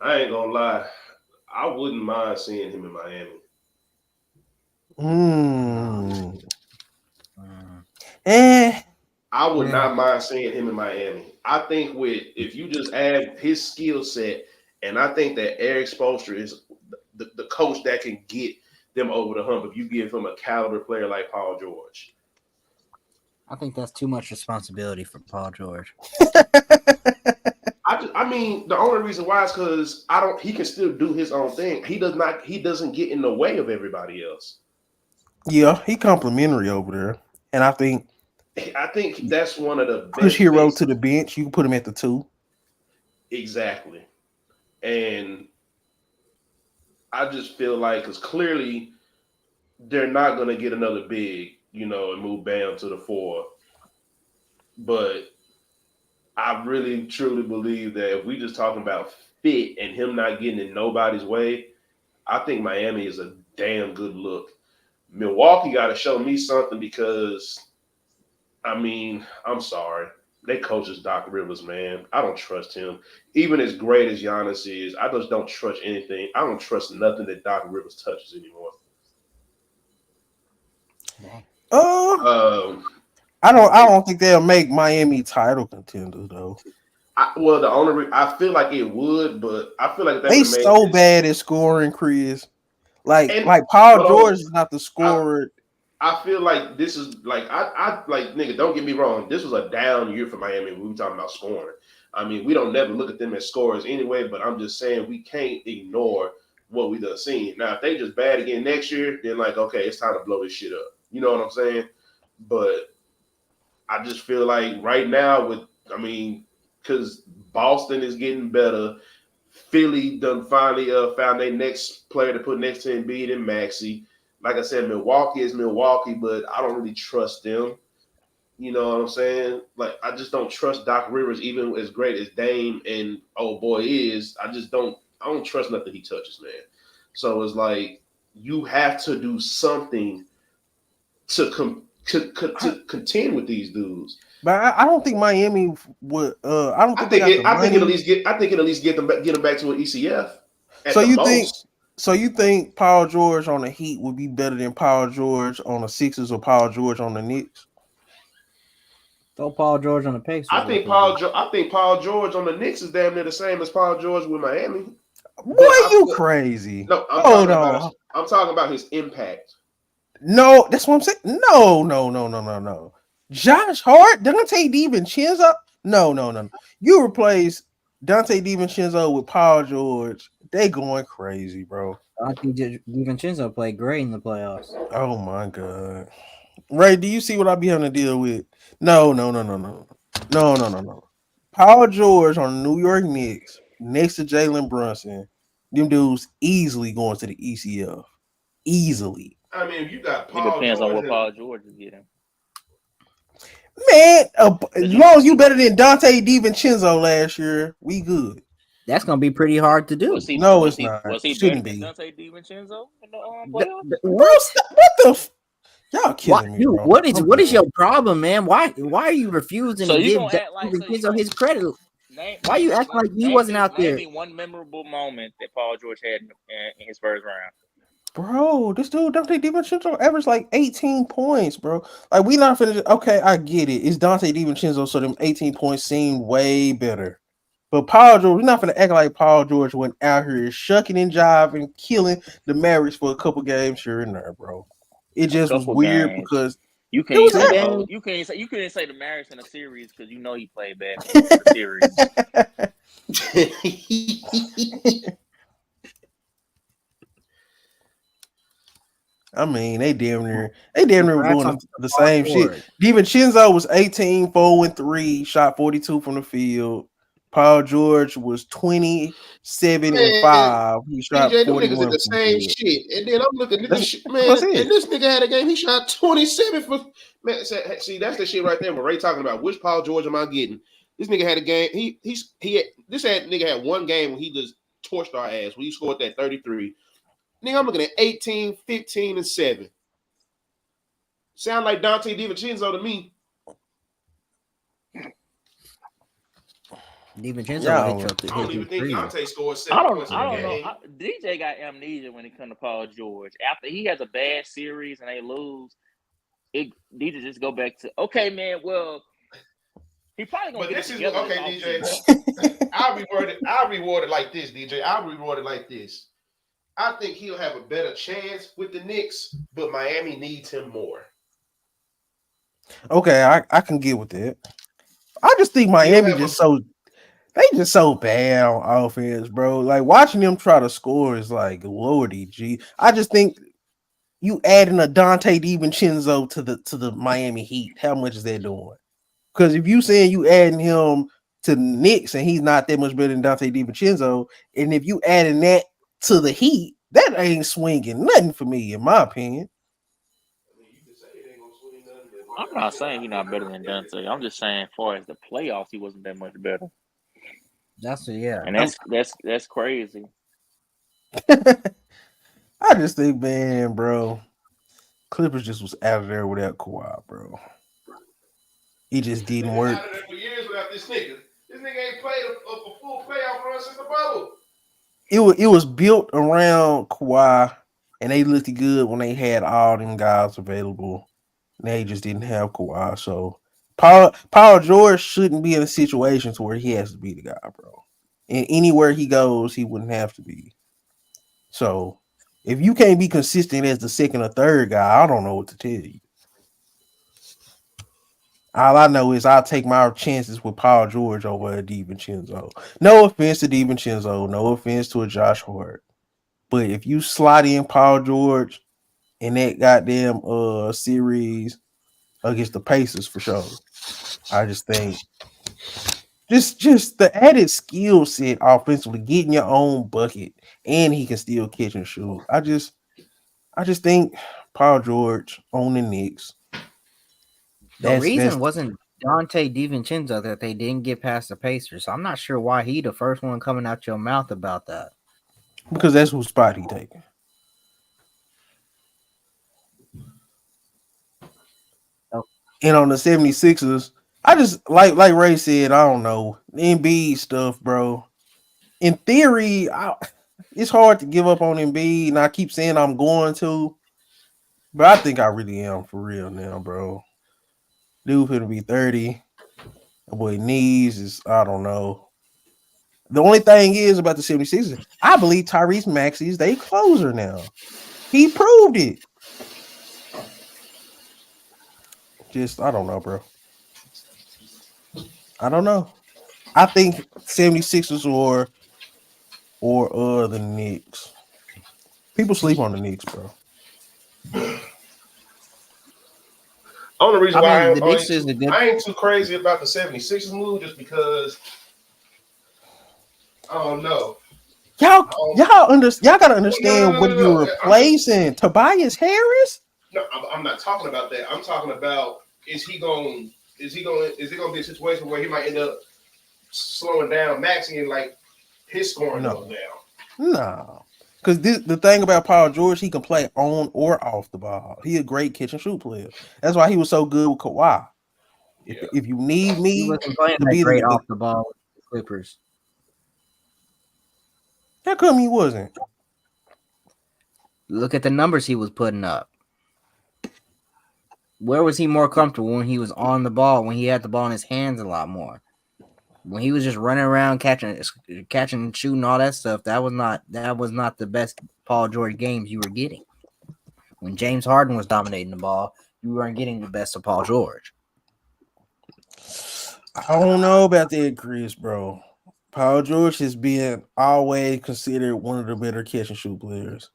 I ain't gonna lie, I wouldn't mind seeing him in Miami. Hmm. Mm. Eh. I would Yeah. not mind seeing him in Miami. I think if you just add his skill set, and I think that Eric Spoelstra is the coach that can get them over the hump if you give him a caliber player like Paul George. I think that's too much responsibility for Paul George. I mean, the only reason why is because he can still do his own thing. He doesn't get in the way of everybody else. Yeah, he complimentary over there. And I think that's one of the push best Hero to faces. the bench. You can put him at the 2. Exactly. And I just feel like, because clearly they're not going to get another big, and move Bam to the 4. But I really, truly believe that if we just talking about fit and him not getting in nobody's way, I think Miami is a damn good look. Milwaukee got to show me something because, I mean, I'm sorry. They coach is Doc Rivers, man. I don't trust him. Even as great as Giannis is, I just don't trust anything. I don't trust nothing that Doc Rivers touches anymore. Dang. Um, I don't think they'll make Miami title contenders though. I feel like it would, but I feel like if they would They have made so this, bad at scoring, Chris. and Like Paul but George is not the I, scorer. I feel like this is like I like nigga. Don't get me wrong. This was a down year for Miami. When we were talking about scoring. I mean, we don't never look at them as scorers anyway. But I'm just saying we can't ignore what we done seen. Now, if they just bad again next year, then like okay, it's time to blow this shit up. You know what I'm saying? But I just feel like right now because Boston is getting better. Philly done finally found their next player to put next to Embiid and Maxey. Like I said, Milwaukee is Milwaukee, but I don't really trust them. You know what I'm saying? Like I just don't trust Doc Rivers, even as great as Dame and old boy is. I just don't. I don't trust nothing he touches, man. So it's like you have to do something to to contend with these dudes. But I don't think Miami would. I don't think they got the I think it at money. least get. I think it at least get them back to an ECF at So the you think? most. So you think Paul George on the Heat would be better than Paul George on the Sixers or Paul George on the Knicks? Throw Paul George on the Pacers. I think Paul George on the Knicks is damn near the same as Paul George with Miami. Boy, you crazy? No, Hold on. I'm talking about his impact. No, that's what I'm saying. No. Josh Hart, Dante DiVincenzo. No. You replace Dante DiVincenzo with Paul George. They going crazy, bro. I think DiVincenzo played great in the playoffs. Oh my god. Ray, do you see what I be having to deal with? No. Paul George on the New York Knicks next to Jalen Brunson. Them dudes easily going to the ECF. Easily. I mean, if you got It Paul depends on George what and Paul George is getting. Man, as long as you better than Dante DiVincenzo last year, we good. That's gonna be pretty hard to do. No, it's not. Was he better Shouldn't than be. Dante DiVincenzo in the playoffs? Bro, what the? Y'all killing me, Dude, bro. what is your problem, man? Why are you refusing So to you give gonna act like DiVincenzo his credit? Why you acting like he name wasn't me, out there? Name me one memorable moment that Paul George had in his first round. Bro, this dude Dante DiVincenzo averaged like 18 points, bro. Like we not finished. Okay, I get it. It's Dante DiVincenzo, so them 18 points seem way better. But Paul George, we're not gonna act like Paul George went out here shucking and jiving, killing the Mavericks for a couple games here and there, bro. It just was weird Games. because You it was can't that. you couldn't say the Mavericks in a series because you know he played bad for the series. I mean, they damn near were doing the same shit. George. DiVincenzo was 18, 4 and 3, shot 42 from the field. Paul George was 27 and 5. He shot DJ, them niggas 41 did the from the same field. shit. And then I'm looking at this shit, That's man. it. And this nigga had a game. He shot 27 for man. See, that's the shit right there. When Ray talking about which Paul George am I getting? This nigga had a game. Nigga had one game when he just torched our ass. When he scored that 33. Nigga, I'm looking at 18, 15, and 7. Sound like Dante DiVincenzo to me. DiVincenzo I don't even think Dante scored 7 points in the game. Know. DJ got amnesia when it comes to Paul George. After he has a bad series and they lose, DJ just go back to man. Well, he probably gonna get it together. Okay, DJ. I'll reward it like this, DJ. I'll reward it like this. I think he'll have a better chance with the Knicks, but Miami needs him more. Okay, I can get with that. I just think Miami they just so bad on offense, bro. Like watching them try to score is like lordy G. I just think you adding a Dante DiVincenzo to the Miami Heat, how much is that doing? Because if you saying you adding him to the Knicks and he's not that much better than Dante DiVincenzo, and if you adding that to the Heat, that ain't swinging nothing for me, in my opinion. I'm not saying he's not better than Dante. I'm just saying, as far as the playoffs, he wasn't that much better. And that's crazy. I just think, man, bro, Clippers just was out of there without Kawhi, bro. He just didn't work. Out of there for years without this nigga. This nigga ain't played a full playoff run since the bubble. It was built around Kawhi, and they looked good when they had all them guys available. They just didn't have Kawhi, so Paul George shouldn't be in a situation to where he has to be the guy, bro. And anywhere he goes, he wouldn't have to be. So if you can't be consistent as the second or third guy, I don't know what to tell you. All I know is I'll take my chances with Paul George over a DiVincenzo. No offense to DiVincenzo, no offense to a Josh Hart. But if you slot in Paul George in that goddamn series against the Pacers for sure, I just think just the added skill set offensively, getting your own bucket, and he can still catch and shoot. I just think Paul George on the Knicks. The reason That's wasn't Dante DiVincenzo that they didn't get past the Pacers. So I'm not sure why he the first one coming out your mouth about that. because that's whose spot he taking. Oh. And on the 76ers, I just like Ray said, I don't know. Embiid stuff, bro. In theory, it's hard to give up on Embiid, and I keep saying I'm going to, but I think I really am for real now, bro. Dude finna be 30. That boy knees is, I don't know. The only thing is about the 76ers, I believe Tyrese Maxey is their closer now. He proved it. Just, I don't know, bro. I don't know. I think 76ers or the Knicks. People sleep on the Knicks, bro. Only reason I why mean, the Knicks is a good. I ain't too crazy about the 76ers move just because I don't know. Y'all gotta understand what No. you're replacing. Tobias Harris? No, I'm not talking about that. I'm talking about is it going to be a situation where he might end up slowing down Maxey and like his scoring goes down? No. Because the thing about Paul George, he can play on or off the ball. He a great catch and shoot player. That's why he was so good with Kawhi. If you need He me wasn't playing to that be great off the ball with the Clippers. how come he wasn't? Look at the numbers he was putting up. Where was he more comfortable when he was on the ball, when he had the ball in his hands a lot more? When he was just running around catching, shooting, all that stuff, that was not the best Paul George games you were getting. When James Harden was dominating the ball, you weren't getting the best of Paul George. I don't know about that, Chris, bro. Paul George has been always considered one of the better catch and shoot players.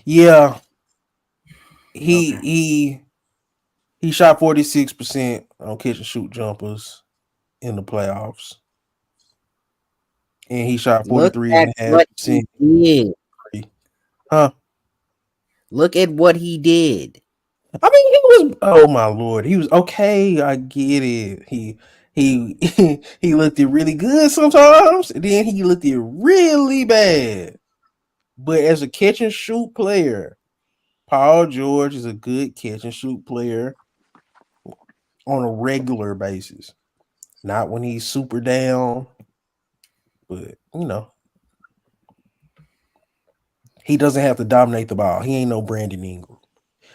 Yeah. He shot 46% on catch and shoot jumpers in the playoffs. And he shot 43.5%. Huh? Look at what he did. I mean, he was, oh my Lord. He was okay. I get it. He he looked it really good sometimes, and then he looked it really bad. But as a catch and shoot player, Paul George is a good catch and shoot player on a regular basis. Not when he's super down, but he doesn't have to dominate the ball. He ain't no Brandon Ingram.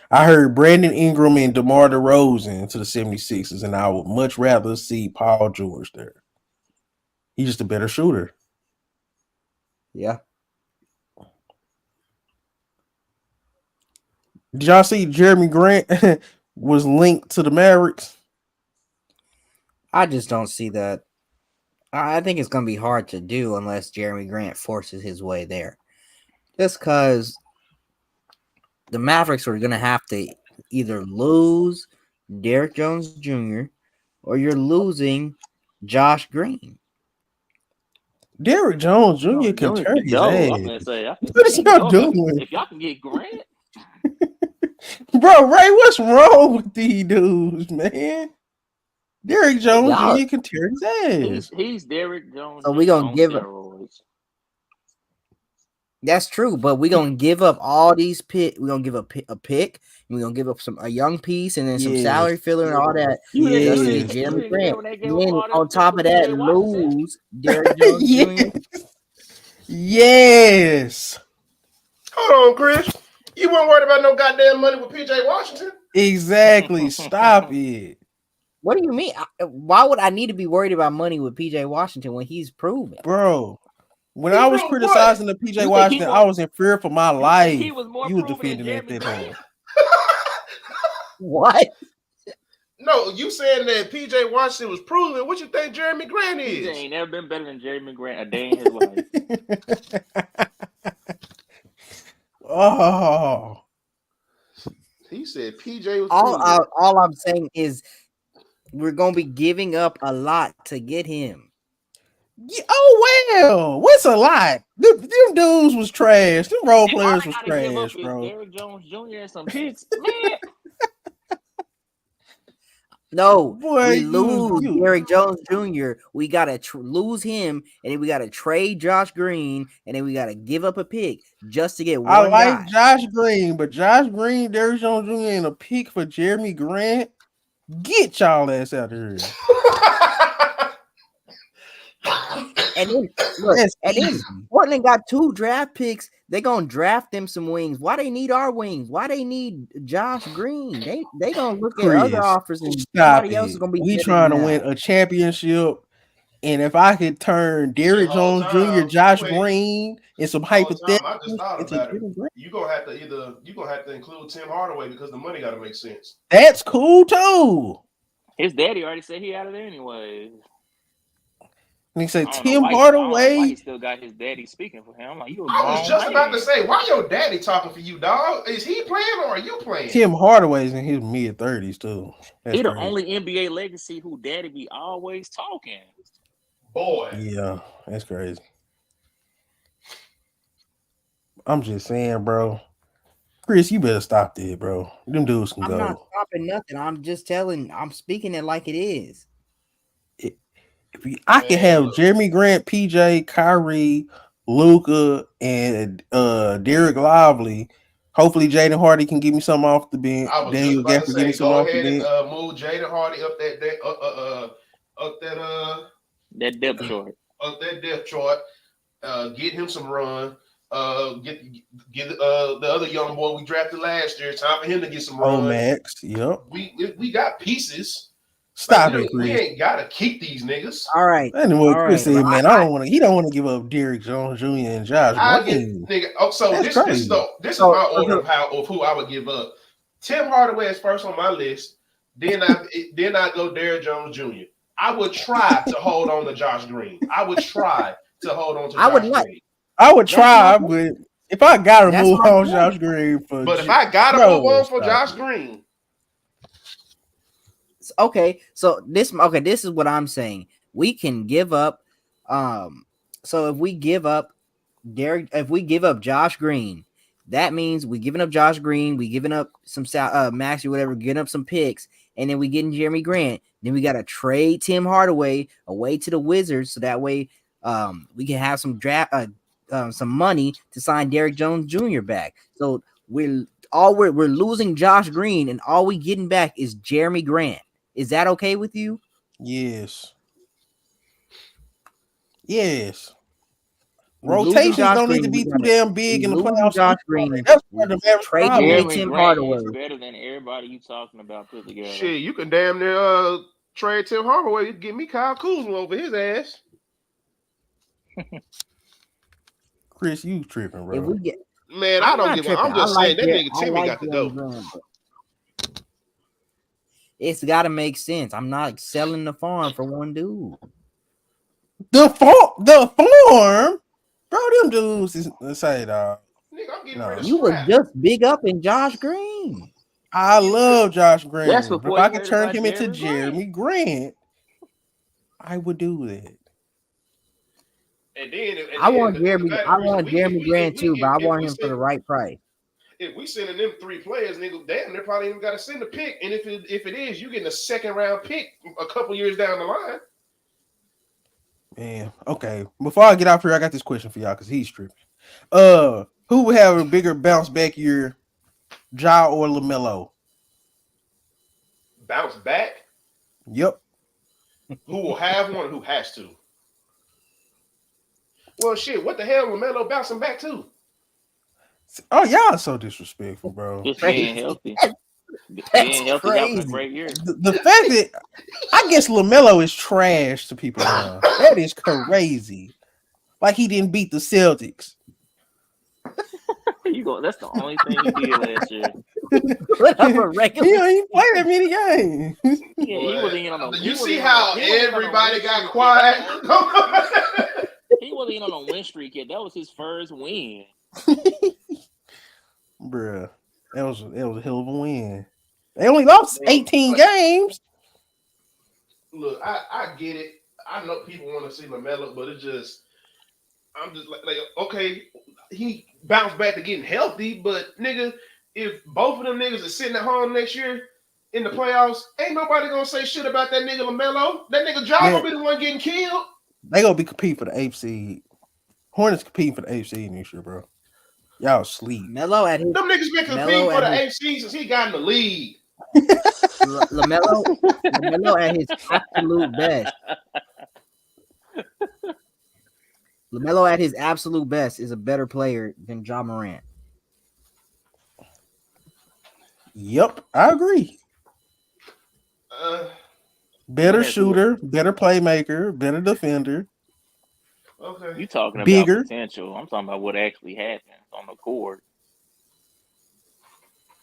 I heard Brandon Ingram and DeMar DeRozan to the 76ers, and I would much rather see Paul George there. He's just a better shooter. Yeah. Did y'all see Jeremy Grant was linked to the Mavericks? I just don't see that. I think it's going to be hard to do unless Jeremy Grant forces his way there. Just because the Mavericks are going to have to either lose Derrick Jones Jr. or you're losing Josh Green. Derrick Jones Jr. can turn his ass. I'm gonna say, What is y'all doing? If y'all can get Grant, bro, Ray, what's wrong with these dudes, man? Derrick Jones Jr. can turn his ass. He's Derrick Jones. So we gonna give steroids. That's true, but we're gonna give up all these picks. We're gonna give up a pick. We're gonna give up a young piece and then some salary filler and all that. Just to get Jeremy Grant. And then on top of that, lose Derrick Jones Jr. Yes. Hold on, Chris. You weren't worried about no goddamn money with PJ Washington? Exactly. Stop it. What do you mean? Why would I need to be worried about money with PJ Washington when he's proven? Bro, when I was criticizing the PJ Washington, I was in fear for my life. He was more you were defending at that time. What? No, you saying that PJ Washington was proven. What you think Jeremy Grant is? PJ ain't never been better than Jeremy Grant a day in his life. Oh. He said PJ was all I'm saying is We're gonna be giving up a lot to get him. Oh well, what's a lot? Them dudes was trash. Them role And all players I was gotta give up trash, is bro. Derrick Jones Jr. and some picks, man. No, Boy, we lose you. Derrick Jones Jr. We gotta lose him, and then we gotta trade Josh Green, and then we gotta give up a pick just to get I one like guy. Josh Green, but Josh Green, Derrick Jones Jr. and a pick for Jeremy Grant. Get y'all ass out of here. And then look, That's and then easy. Portland got 2 draft picks. They gonna draft them some wings. Why they need our wings? Why they need Josh Green? They gonna look at other Chris, offers and stop somebody else is it. gonna be We better than trying to win that. a championship. And if I could turn Shit, Derrick whole Jones Jr., time, Josh wait, Green, and some whole time I just hypotheticals thought into about it. Jeremy Grant, You gonna have to include Tim Hardaway because the money got to make sense. that's cool too. His daddy already said he out of there anyway. And he said I don't know Tim why. I don't know why he Hardaway. still got his daddy speaking for him. I'm like, you a I was grown just about to man. say, why your daddy talking for you, dog? Is he playing or are you playing? Tim Hardaway's in his mid-30s too. That's He the crazy. only NBA legacy who daddy be always talking. Boy, Yeah, that's crazy. I'm just saying, bro. Chris, you better stop that, bro. Them dudes can I'm not go. stopping nothing. I'm just telling. I'm speaking it like it is. I can man, have look, Jeremy Grant, PJ, Kyrie, Luca, and Derek Lively. Hopefully, Jaden Hardy can give me something off the bench. I was just Daniel about to Gafford give me say, something go off the ahead and bench. move Jaden Hardy That depth chart. up that depth chart. Get him some run. Get the other young boy we drafted last year. Time for him to get some Oh, run. Max. Yep. We got pieces. Stop Like, it, we Chris. ain't gotta keep these niggas. All right. Anyway, All Chris right. said, "Man, I don't want to. He don't want to give up Derrick Jones Jr. and Josh I get Green. nigga. Oh, so That's this is crazy." my order of who I would give up. Tim Hardaway is first on my list. Then I go Derrick Jones Jr. I would try to hold on to Josh Green. I would try to hold on to I would Josh not. Green. I would That's my try, point. but if I gotta That's move my on point. Josh Green for, But if I gotta bro, move on for stop Josh it. Green, Okay, so this is what I'm saying. We can give up. So if we give up Josh Green, that means we giving up Josh Green, we giving up some Max or whatever, getting up some picks, and then we getting Jeremy Grant. Then we gotta trade Tim Hardaway away to the Wizards, so that way we can have some some money to sign Derrick Jones Jr. back. So we're losing Josh Green, and all we getting back is Jeremy Grant. Is that okay with you? Yes. Yes. We losing Rotations Josh don't need to Green. be too damn big in the Losing playoffs Josh anyway. Green. That's where We the Mavericks trade problem away is. Jeremy Tim Grant Hardaway. is better than everybody you talking about put together. shit, you can damn near trade Tim Hardaway. You can get me Kyle Kuzma over his ass. Chris, you tripping, If bro. we get, Man, I I'm don't not give a. tripping. I'm just saying that nigga I Timmy like got to Jeremy go. Grant. It's got to make sense. I'm not selling the farm for one dude. The form, bro. Them dudes is say dog. Nigga, I'm getting No, rid of You was Scrap. just big up in Josh Green. I love Josh Green, That's but if before I you could heard turn about him into Jeremy Jeremy Grant. Grant, I would do that. And then I want the Jeremy Grant too, but I want him for the send right price. if we sending them 3 players, nigga, damn, they're probably even got to send a pick. And if it is, you getting a second round pick a couple years down the line. Man, okay. Before I get off here, I got this question for y'all because he's tripping. Who would have a bigger bounce back year, Ja or Lamelo? Bounce back. Yep. Who will have one? Who has to? Well, shit. What the hell, Lamelo bouncing back to? Oh, y'all are so disrespectful, bro. Just Crazy. being healthy. That's Being healthy, having a crazy. great year. The fact that I guess Lamelo is trash to people now. That is crazy. Like he didn't beat the Celtics. That's the only thing he did last year. Put up a He regular. don't even play that many games. Yeah, he wasn't even on the. You see how everybody got quiet? He wasn't even on a win streak yet. That was his first win. Bruh, that was a hell of a win. They only lost 18 games. look, I get it. I know people want to see Lamelo, but it's just I'm just like okay, he bounced back to getting healthy, but nigga, if both of them niggas are sitting at home next year in the playoffs, ain't nobody gonna say shit about that nigga Lamelo. That nigga John gonna be the one getting killed. They gonna be competing for the 8th seed. Hornets competing for the 8th seed next year, bro. Y'all sleep. Melo at his Them niggas been competing for the 8th seed since he got in the league. Lamelo at his absolute best. Lamelo at his absolute best is a better player than Ja Morant. Yep, I agree. Better shooter, better playmaker, better defender. Okay. You talking bigger. about potential. I'm talking about what actually happens on the court.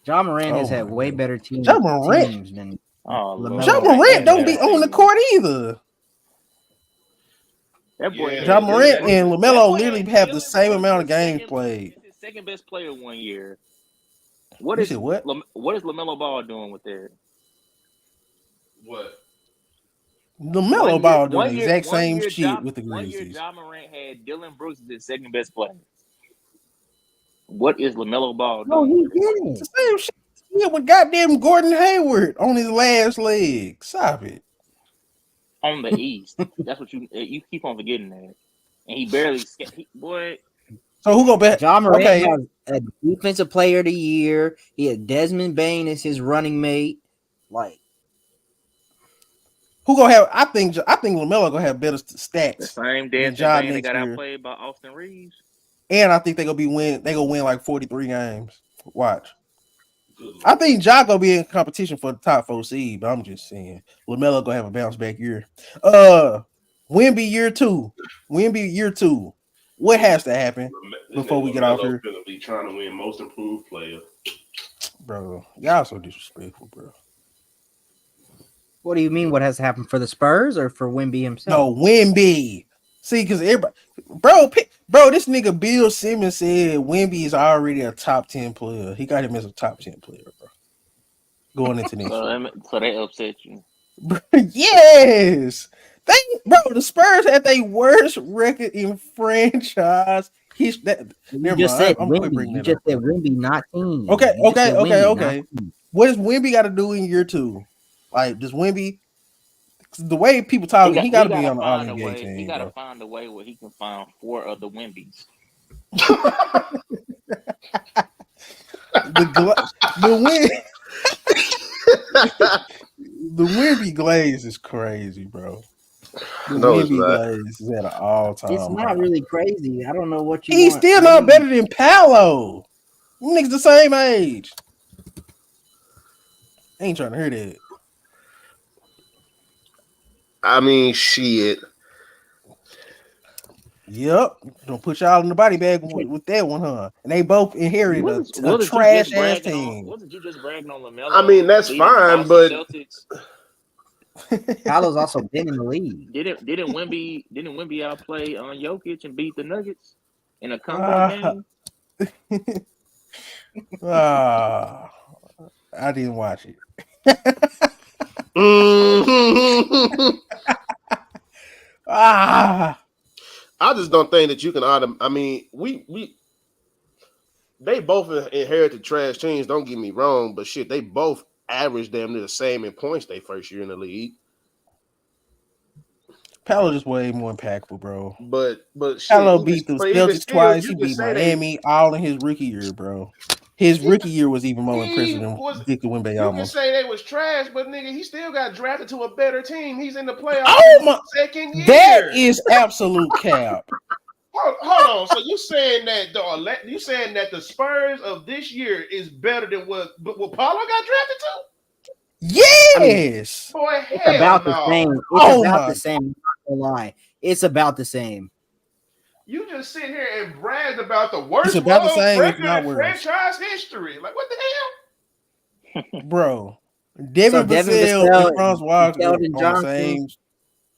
Ja Morant has had way better teams than Lamelo. Ja Morant don't be on the court either. That boy, Ja Morant and Lamelo literally have the same amount of games played. His second best player 1 year. What You is said what? What is Lamelo Ball doing with that? What? Lamelo Ball doing the exact same shit with the Grizzlies. 1 year, Ja Morant had Dylan Brooks as his second best player. What is Lamelo Ball doing? No, he didn't. It's the same shit. Yeah, with goddamn Gordon Hayward on his last leg. Stop it. On the East, that's what you keep on forgetting that, and he barely boy. So who gonna bet? Ja Morant has a defensive player of the year. He had Desmond Bain as his running mate. Like, who gonna have? I think Lamelo gonna have better stats. The same Desmond Bain that got outplayed by Austin Reeves. And I think they gonna win. They gonna win like 43 games. Watch. I think Ja gonna be in competition for the top 4 seed, but I'm just saying Lamelo gonna have a bounce back year. Wemby year 2. What has to happen before we get off here? Gonna be trying to win most improved player. Bro, y'all so disrespectful, bro. What do you mean? What has to happen for the Spurs or for Wemby himself? No, Wemby. See, because everybody, bro, this nigga Bill Simmons said Wemby is already a top 10 player. He got him as a top 10 player, bro. Going into next year. So they upset you. Yes. The Spurs had their worst record in franchise history. You just said Wemby, not team. Okay. What does Wemby got to do in year 2? Like, does Wemby? The way people talking, he got to be on the All-NBA team. He got to find a way where he can find 4 other Wembys. The Wemby glaze is crazy, bro. The Wemby glaze is at an all-time. It's not really crazy. I don't know what you. He's still not better than Paolo. Niggas the same age. I ain't trying to hear that. I mean, shit. Yep. Don't put y'all in the body bag with that one, huh? And they both inherited a trash-ass team. Wasn't you just bragging on Lamelo? I mean, that's fine, but Paolo's also been in the league. Didn't Wemby outplay Jokic and beat the Nuggets in a comeback game? I didn't watch it. I just don't think that you can I mean, they both inherited trash teams, don't get me wrong, but shit, they both averaged them to the same in points their first year in the league. Paolo just way more impactful, bro. But Paolo beat the Celtics twice. He beat Miami all in his rookie year, bro. His rookie year was even more impressive than Victor Wembanyama. You can say they was trash, but nigga, he still got drafted to a better team. He's in the playoffs. Oh my! Second year. That is absolute cap. Hold on. So you saying that the Spurs of this year is better than what Paulo got drafted to? Yes. Boy, it's about the same. It's about the same. I'm not gonna lie. It's about the same. You just sit here and brag about the worst it's about the same, record in franchise history. Like, what the hell? Bro. Devin Vassell and Franz Wagner on the same.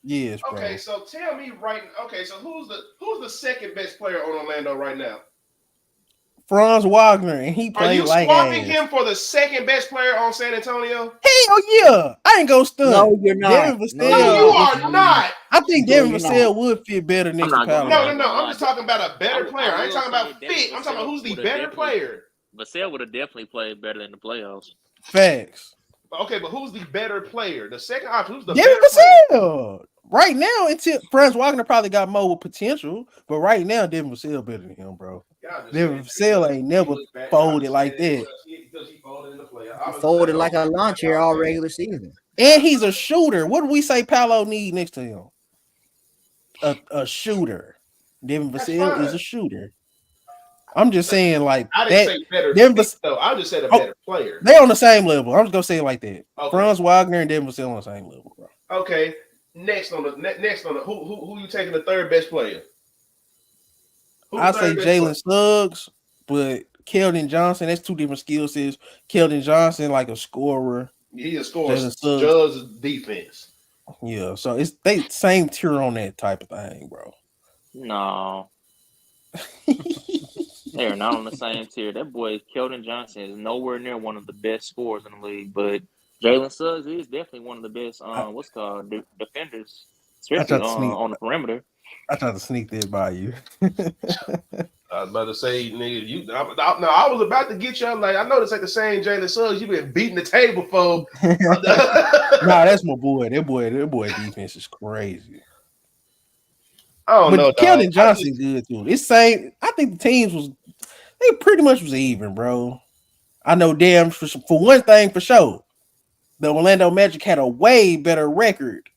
Yes, bro. Okay, so tell me so who's the second best player on Orlando right now? Franz Wagner, and he Are played you like swapping ass. him for the second best player on San Antonio? Hell yeah, I ain't gonna stunt. No, you're not. Devin No, No, you Vassell. are not. I think No, Devin you're not. Vassell would fit better next to not gonna- Paolo. No. lie. I'm just talking about a better player. I ain't talking about fit. I'm talking about who's the better player. Vassell would have definitely played better in the playoffs. Facts. Okay, but who's the better player? The second option, who's the Devin better player? Vassell. Right now, until Franz Wagner probably got more potential, but right now, Devin Vassell better than him, bro. Devin Vassell ain't never folded like that. Because he folded in the He playoffs. folded like a lawn chair all regular season. And he's a shooter. What do we say Paolo need next to him? A shooter. Devin Vassell is a shooter. I'm just saying, like, I didn't say better fit, though. I just said a better player. They on the same level. I'm just gonna say it like that. Okay. Franz Wagner and Devin Vassell on the same level, bro. Okay. Next on the who you taking the third best player? I say Jalen Suggs, but Keldon Johnson. That's two different skill sets. Keldon Johnson like a scorer. He's a scorer. Judge defense. Yeah, so it's they same tier on that type of thing, bro. No. They're not on the same tier. That boy Keldon Johnson is nowhere near one of the best scorers in the league, but Jalen Suggs is definitely one of the best defenders, especially on the perimeter. I tried to sneak that by you. I was about to say, nigga, I was about to get you. I'm like, I know this ain't the same Jalen Suggs you've been beating the table for. Nah, that's my boy. That boy defense is crazy. I don't know. Keldon Johnson good too. It's same. I think the teams they pretty much was even, bro. I know damn for one thing for sure. The Orlando Magic had a way better record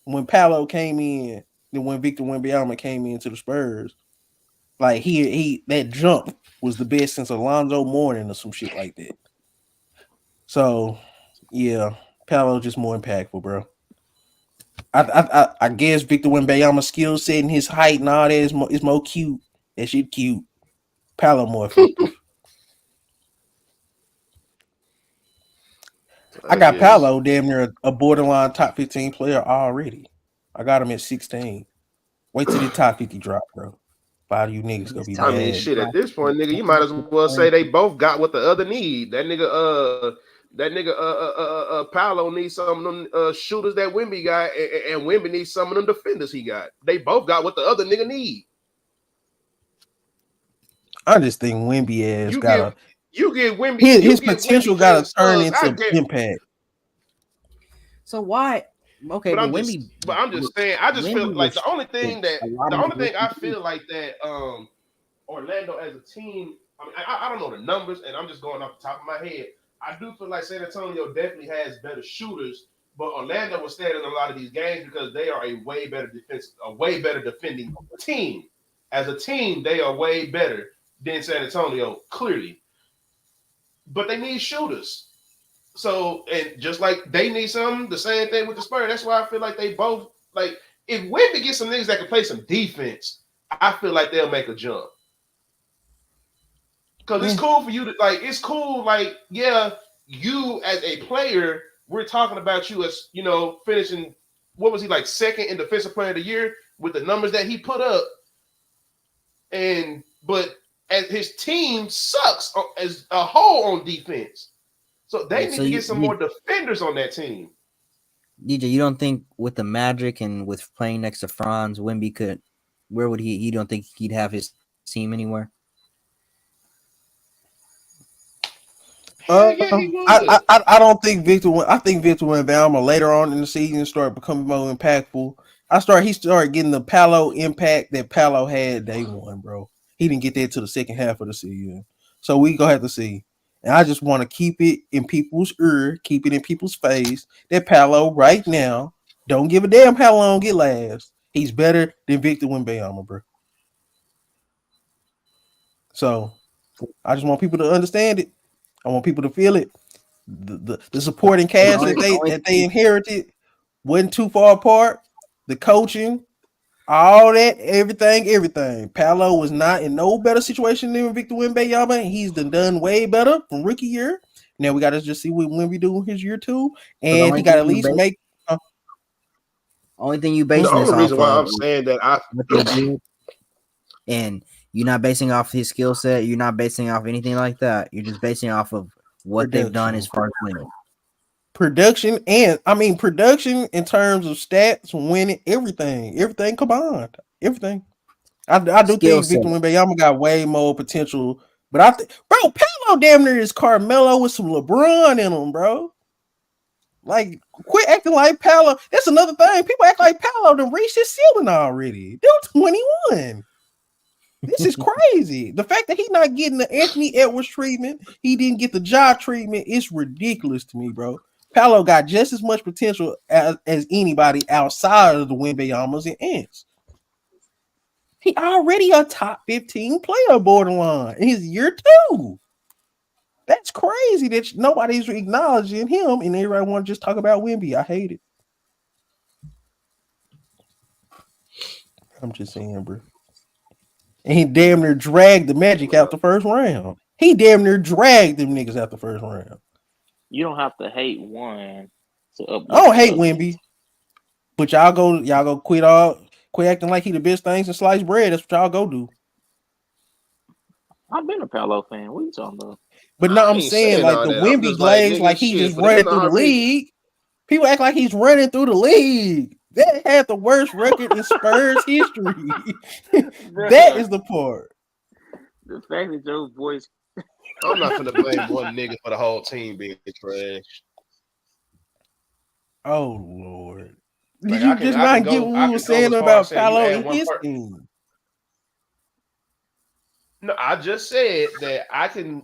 when Paolo came in than when Victor Wembanyama came into the Spurs. Like he that jump was the best since Alonzo Mourning or some shit like that. So yeah, Paolo just more impactful, bro. I guess Victor Wembanyama's skill set and his height and all that is more cute. That shit cute. Paolo more effective. I got Paolo damn near a borderline top 15 player already. I got him at 16. Wait till the top 50 drop, bro. A lot of you niggas gonna be mad. I mean, shit. At this point, nigga, you might as well say they both got what the other need. That nigga, Paolo needs some of them shooters that Wemby got, and Wemby needs some of them defenders he got. They both got what the other nigga need. I just think Wemby you get Wemby. His potential got to turn into impact. So why? Okay, but I'm just saying. I just feel like the only thing I feel like that Orlando as a team. I mean, I don't know the numbers, and I'm just going off the top of my head. I do feel like San Antonio definitely has better shooters, but Orlando will stand in a lot of these games because they are a way better defending team. As a team, they are way better than San Antonio, clearly. But they need shooters. So, and just like they need some, the same thing with the Spurs. That's why I feel like they both, like, if Wemby gets some niggas that can play some defense, I feel like they'll make a jump. Because it's cool for you to, like, it's cool, like, yeah, you as a player, we're talking about you as, you know, finishing, what was he, like, second in Defensive Player of the Year with the numbers that he put up. But as his team sucks as a whole on defense. So they need to get some more defenders on that team. DJ, you don't think with the Magic and with playing next to Franz, Wemby could, where would he? You don't think he'd have his team anywhere? I don't think Victor. I think Victor Wembanyama later on in the season started becoming more impactful. He started getting the Paolo impact that Paolo had day one, bro. He didn't get that to the second half of the season, so we gonna have to see. And I just want to keep it in people's ear, keep it in people's face that Paolo right now don't give a damn how long it lasts. He's better than Victor Wembanyama, bro. So I just want people to understand it. I want people to feel it. The supporting cast that they inherited wasn't too far apart. The coaching, all that, everything. Paolo was not in no better situation than Victor Wembanyama. He's done way better from rookie year. Now we got to just see what Wemby do his year 2, and he got to at least make. Only thing you base the this only reason off why of I'm saying that what they did, and You're not basing off his skill set. You're not basing off anything like that. You're just basing off of what they've done as Production. far as winning. Production in terms of stats, winning, everything combined, everything. I do Skill think set. Victor Wembanyama got way more potential, but I think, bro, Paolo damn near is Carmelo with some LeBron in him, bro. Like, quit acting like Paolo. That's another thing. People act like Paolo done reached his ceiling already. Dude, 21. This is crazy. The fact that he's not getting the Anthony Edwards treatment, he didn't get the Ja treatment, it's ridiculous to me, bro. Paolo got just as much potential as anybody outside of the Wembeyamas and Ants. He already a top 15 player borderline in his year 2. That's crazy that nobody's acknowledging him and everybody want to just talk about Wemby. I hate it. I'm just saying, bro. And he damn near dragged the Magic out the first round. He damn near dragged them niggas out the first round. You don't have to hate one to I uplift don't the hate other. Wemby, but y'all go quit acting like he the best things in sliced bread. That's what y'all go do. I've been a Paolo fan. What are you talking about? But no, I I'm ain't saying saying like all the that. I'm Wemby just like, glaze, nigga, like he shit, just for them running to through the already. league. People act like he's running through the league. That had the worst record in Spurs history. That is the part. The fact that your voice. I'm not gonna blame one nigga for the whole team being trash. Oh Lord. Did Like you just I can not get go what I we were can go saying as far as about saying you Paolo add and one his part. team? No, I just said that I can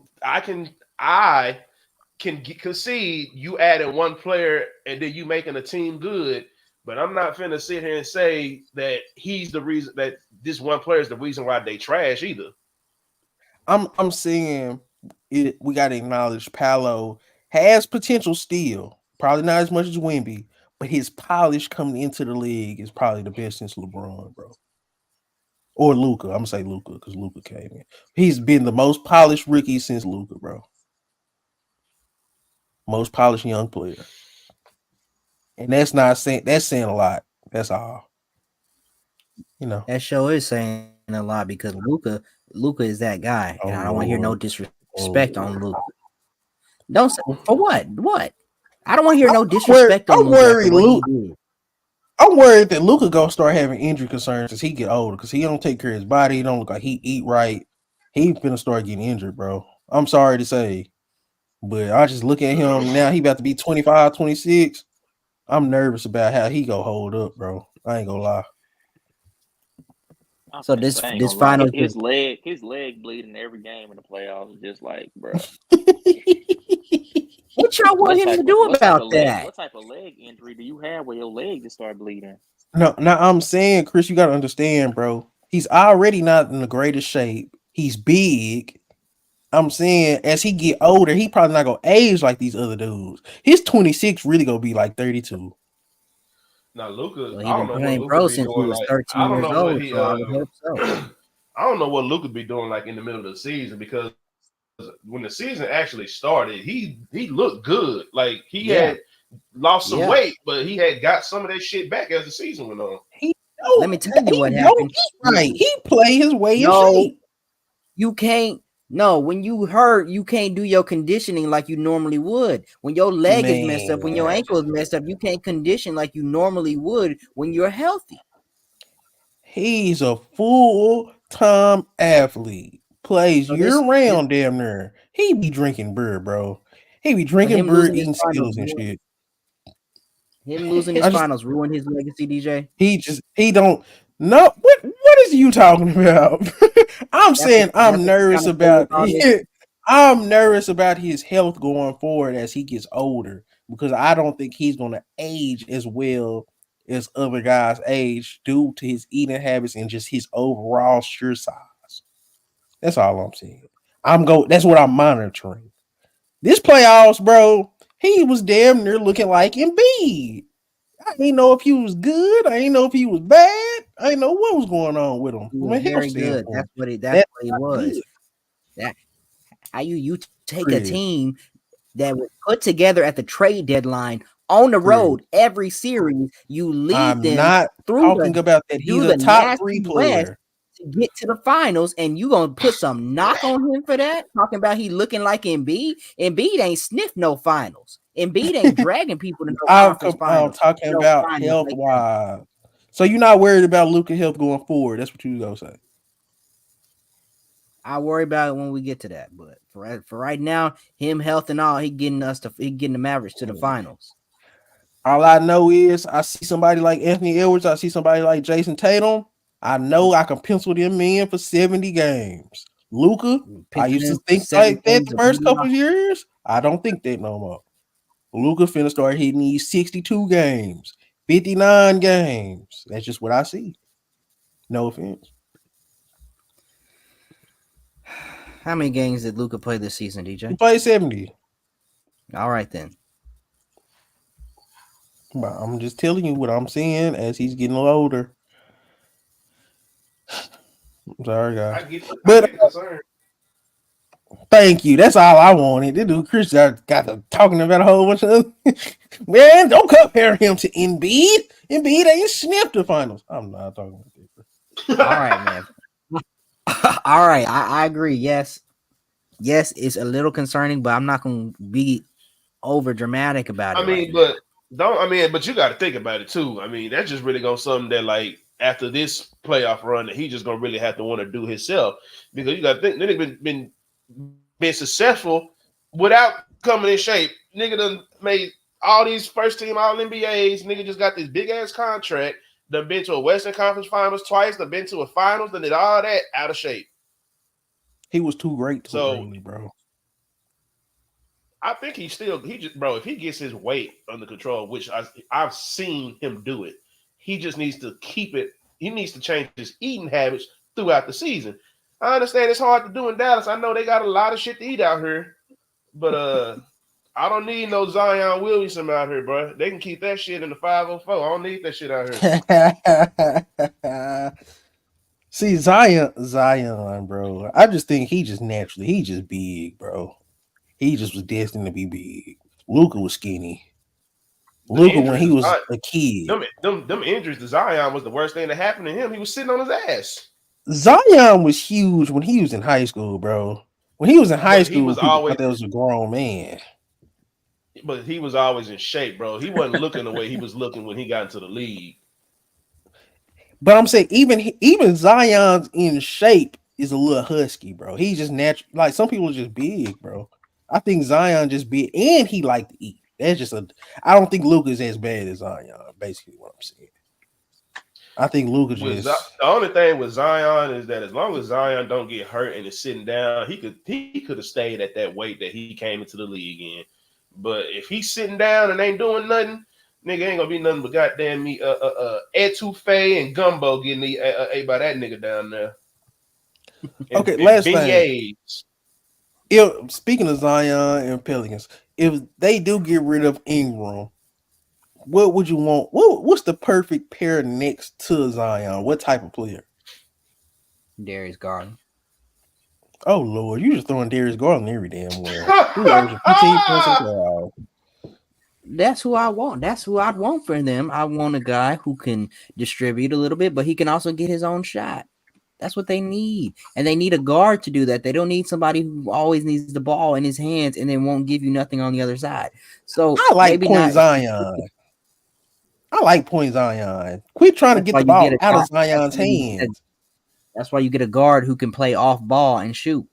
concede you adding one player and then you making a team good, but I'm not finna sit here and say that he's the reason that this one player is the reason why they trash either. I'm saying we gotta acknowledge Paolo has potential still. Probably not as much as Wemby, but his polish coming into the league is probably the best since LeBron, bro. Or Luca. I'm gonna say Luca because Luca came in. He's been the most polished rookie since Luca, bro. Most polished young player. And that's saying a lot. That's all. You know. That show is saying a lot because Luca is that guy, and I Oh don't want to hear no Lord. disrespect Oh on Lord. Luca. Don't say for what? What? I don't want to hear no I'm disrespect on Luca after worried what he Luca. did. I'm worried that Luca gonna start having injury concerns as he get older because he don't take care of his body. He don't look like he eat right. He gonna start getting injured, bro. I'm sorry to say, but I just look at him now. He about to be 25, 26. I'm nervous about how he gonna hold up, bro. I ain't gonna lie. I So ain't this gonna lie. finals, His leg bleeding every game in the playoffs. Is just like, bro, what y'all want him to do about that? what type of leg injury do you have where your leg just start bleeding? No, now I'm saying, Chris, you gotta understand, bro. He's already not in the greatest shape. He's big. I'm saying as he get older, he probably not gonna age like these other dudes. His 26 really gonna be like 32. Now Luca, Well, he I don't been know what playing Luca pro be since he doing. was Like 13 I don't years know what old, he so I would hope so. I don't know what Luca be doing like in the middle of the season because when the season actually started, he looked good. Like he Yeah, had lost some yeah. weight, but he had got some of that shit back as the season went on. He Let me don't, tell you what he don't happened. eat right. He play his way in No, shape. you can't. No, when you hurt, you can't do your conditioning like you normally would. When your leg is messed up, when your Man, ankle is messed up, you can't condition like you normally would when you're healthy. he's a full-time athlete. Plays So year this round damn near. He be drinking beer, bro. He be so drinking him beer, losing his eating finals, Skittles and shit. him losing his I just finals ruined his legacy, DJ. he don't know what is you talking about? I'm saying That's what you trying to say with all this. I'm nervous about his health going forward as he gets older because I don't think he's gonna age as well as other guys age due to his eating habits and just his overall sure size. That's all I'm saying. That's what I'm monitoring. This playoffs, bro, he was damn near looking like Embiid. I didn't know if he was good. I didn't know if he was bad. I didn't know what was going on with him He from was a health very good. standpoint. That's That's what he not was. good, That how you take a Chris. team that was put together at the trade deadline on the Chris. road every series, you lead I'm them not through talking about that. He's a the top nasty three West player. to get to the finals, and you gonna put some knock on him for that? Talking about he looking like Embiid. Embiid ain't sniffed no finals. Embiid ain't dragging people to no conference I'm finals. talking No about finals health like that. wise. So you're not worried about Luka health going forward? That's what you gonna say? I worry about it when we get to that, but for right now, him health and all, he getting the Mavericks to the finals. All I know is I see somebody like Anthony Edwards. I see somebody like Jason Tatum. I know I can pencil them in for 70 games. Luka, I Pitching used to in for think 7 like that games the of first couple of mediocrity. years. I don't think that no more. Luka finna start hitting these 62 games, 59 games. That's just what I see. No offense. How many games did Luka play this season, He DJ? played 70. All right then. But I'm just telling you what I'm seeing as he's getting older. I'm sorry, guys. I But get the concern. thank you. That's all I wanted. This dude Chris got to talking about a whole bunch of man. Don't compare him to Embiid. Embiid ain't sniffed the finals. I'm not talking about that. All right, man. All right, I agree. Yes, it's a little concerning, but I'm not gonna be over dramatic about I it right mean, now. but you got to think about it too. I mean, that's just really gonna something that like after this playoff run, that he just gonna really have to want to do himself because you got to think nigga been successful without coming in shape. Nigga done made all these first team All NBAs. Nigga just got this big ass contract. Done been to a Western Conference Finals twice. Done been to a Finals. Done did all that out of shape. He was too great too So early, bro. I think he just bro, if he gets his weight under control, which I've seen him do it, he just needs to keep it. He needs to change his eating habits throughout the season. I understand it's hard to do in Dallas. I know they got a lot of shit to eat out here, but I don't need no Zion Williamson out here, bro. They can keep that shit in the 504. I don't need that shit out here. See Zion, bro. I just think he just big, bro. He just was destined to be big. Luka was skinny. The Luka when injuries, he was a kid. them injuries to Zion was the worst thing that happened to him. He was sitting on his ass. Zion was huge when he was in high school, bro. When he was in high But he school, was people thought always that was a grown man. but he was always in shape, bro. He wasn't looking the way he was looking when he got into the league. But I'm saying even Zion's in shape is a little husky, bro. He's just natural. Like some people are just big, bro. I think Zion just big, and he like to eat. That's just a. I don't think Luka's as bad as Zion. Basically, what I'm saying. I think Luka The just. only thing with Zion is that as long as Zion don't get hurt and is sitting down, he could have stayed at that weight that he came into the league in. But if he's sitting down and ain't doing nothing, nigga ain't gonna be nothing but goddamn me etouffee and gumbo getting ate by that nigga down there. Okay, And last thing. beignets. Speaking of Zion and Pelicans, if they do get rid of Ingram, what would you want? What's the perfect pair next to Zion? What type of player? Darius Garland. Oh Lord, you just throwing Darius Garland every damn well. Who averaging 15 points a playoff? That's who I want. That's who I'd want for them. I want a guy who can distribute a little bit, but he can also get his own shot. That's what they need. And they need a guard to do that. They don't need somebody who always needs the ball in his hands and then won't give you nothing on the other side. So I like maybe point not. Zion. I like point Zion. Quit trying to That's get why the you get ball a out guy. of Zion's hands. That's why you get a guard who can play off ball and shoot.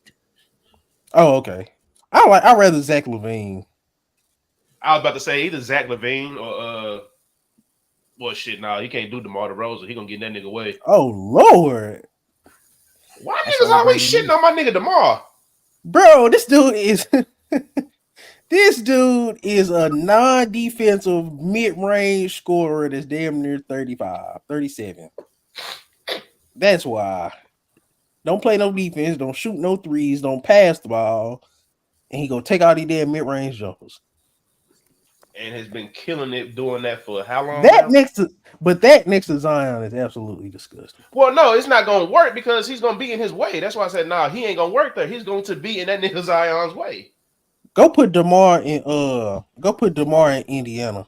Oh, okay. I'd rather Zach LaVine. I was about to say either Zach LaVine or well shit, nah, he can't do DeMar DeRozan. He gonna get that nigga away. Oh Lord. Why That's niggas always overrated. shitting on my nigga DeMar? Bro, this dude is this dude is a non-defensive mid-range scorer that's damn near 35, 37. That's why. Don't play no defense, don't shoot no threes, don't pass the ball, and he gonna take all these damn mid-range jumpers. And has been killing it doing that for how long That now? next to Zion is absolutely disgusting. Well, no, it's not gonna work because he's gonna be in his way. That's why I said, nah, he ain't gonna work there. He's going to be in that nigga Zion's way. Go put DeMar in Indiana.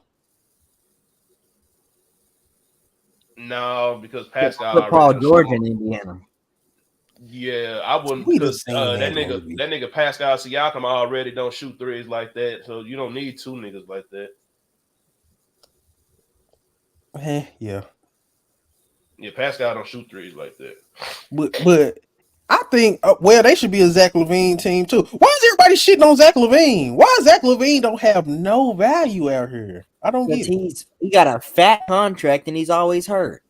No, because Pascal Put already Paul done George scored. in Indiana. Yeah, I wouldn't We done because seen that that nigga movie. that nigga Pascal Siakam already don't shoot threes like that, so you don't need two niggas like that. Yeah. Yeah, Pascal don't shoot threes like that. But I think well they should be a Zach LaVine team too. Why is everybody shitting on Zach LaVine? Why Zach LaVine don't have no value out here? I don't Because get it. he got a fat contract and he's always hurt.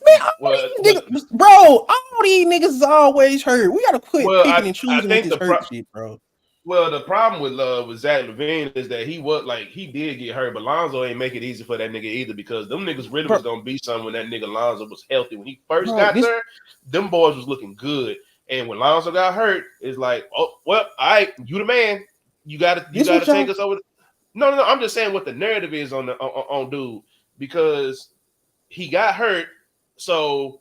Man, all Well, these niggas, bro, all these niggas is always hurt. We gotta quit well, picking and I choosing with think this hurt shit, bro. the problem with Zach Levine is that he did get hurt, but Lonzo ain't make it easy for that nigga either because them niggas really Bro, was gonna be something when that nigga Lonzo was healthy. When he first bro, got this there, them boys was looking good. And when Lonzo got hurt, it's like, oh well, all right, you the man. You this what gotta take y'all us over. No. I'm just saying what the narrative is on dude because he got hurt. So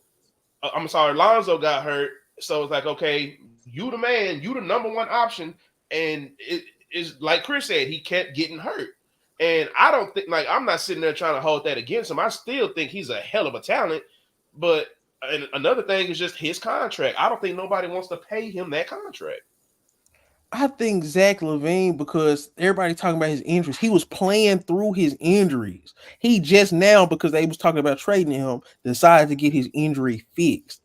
I'm sorry, Lonzo got hurt. So it's like, okay, you the man, you the number one option. And it is like Chris said, he kept getting hurt. And I don't think, like, I'm not sitting there trying to hold that against him. I still think he's a hell of a talent. But and another thing is just his contract. I don't think nobody wants to pay him that contract. I think Zach LaVine, because everybody talking about his injuries, he was playing through his injuries. He just now, because they was talking about trading him, decided to get his injury fixed.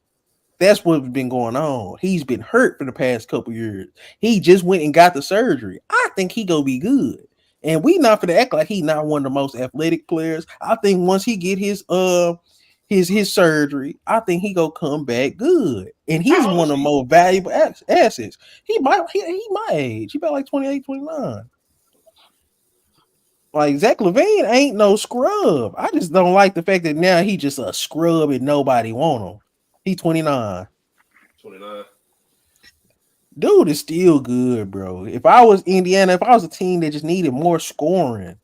That's what's been going on. He's been hurt for the past couple years. He just went and got the surgery. I think he gonna be good. And we not gonna act like he not one of the most athletic players. I think once he get his surgery, I think he gonna come back good. And he's How old one is of the he? most valuable assets. He my age. He about like 28, 29. Like Zach LaVine ain't no scrub. I just don't like the fact that now he just a scrub and nobody want him. He 29. 29. Dude is still good, bro. If I was Indiana, if I was a team that just needed more scoring,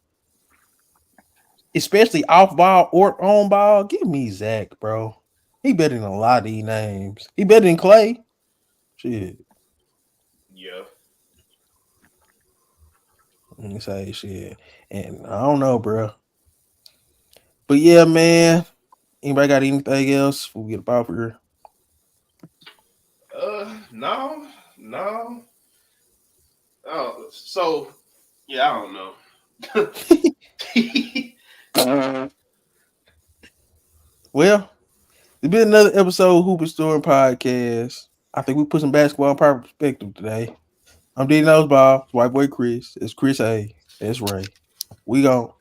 especially off ball or on ball, give me Zach, bro. He better than a lot of these names. He better than Clay. Shit. Yeah. Let me say shit. And I don't know, bro. But yeah, man. Anybody got anything else before we get about here? No. Oh, so yeah, I don't know. Well, it's been another episode of Hooper Story Podcast. I think we put some basketball in proper perspective today. I'm D Noseball, White Boy Chris. It's Chris A. It's Ray. We gone.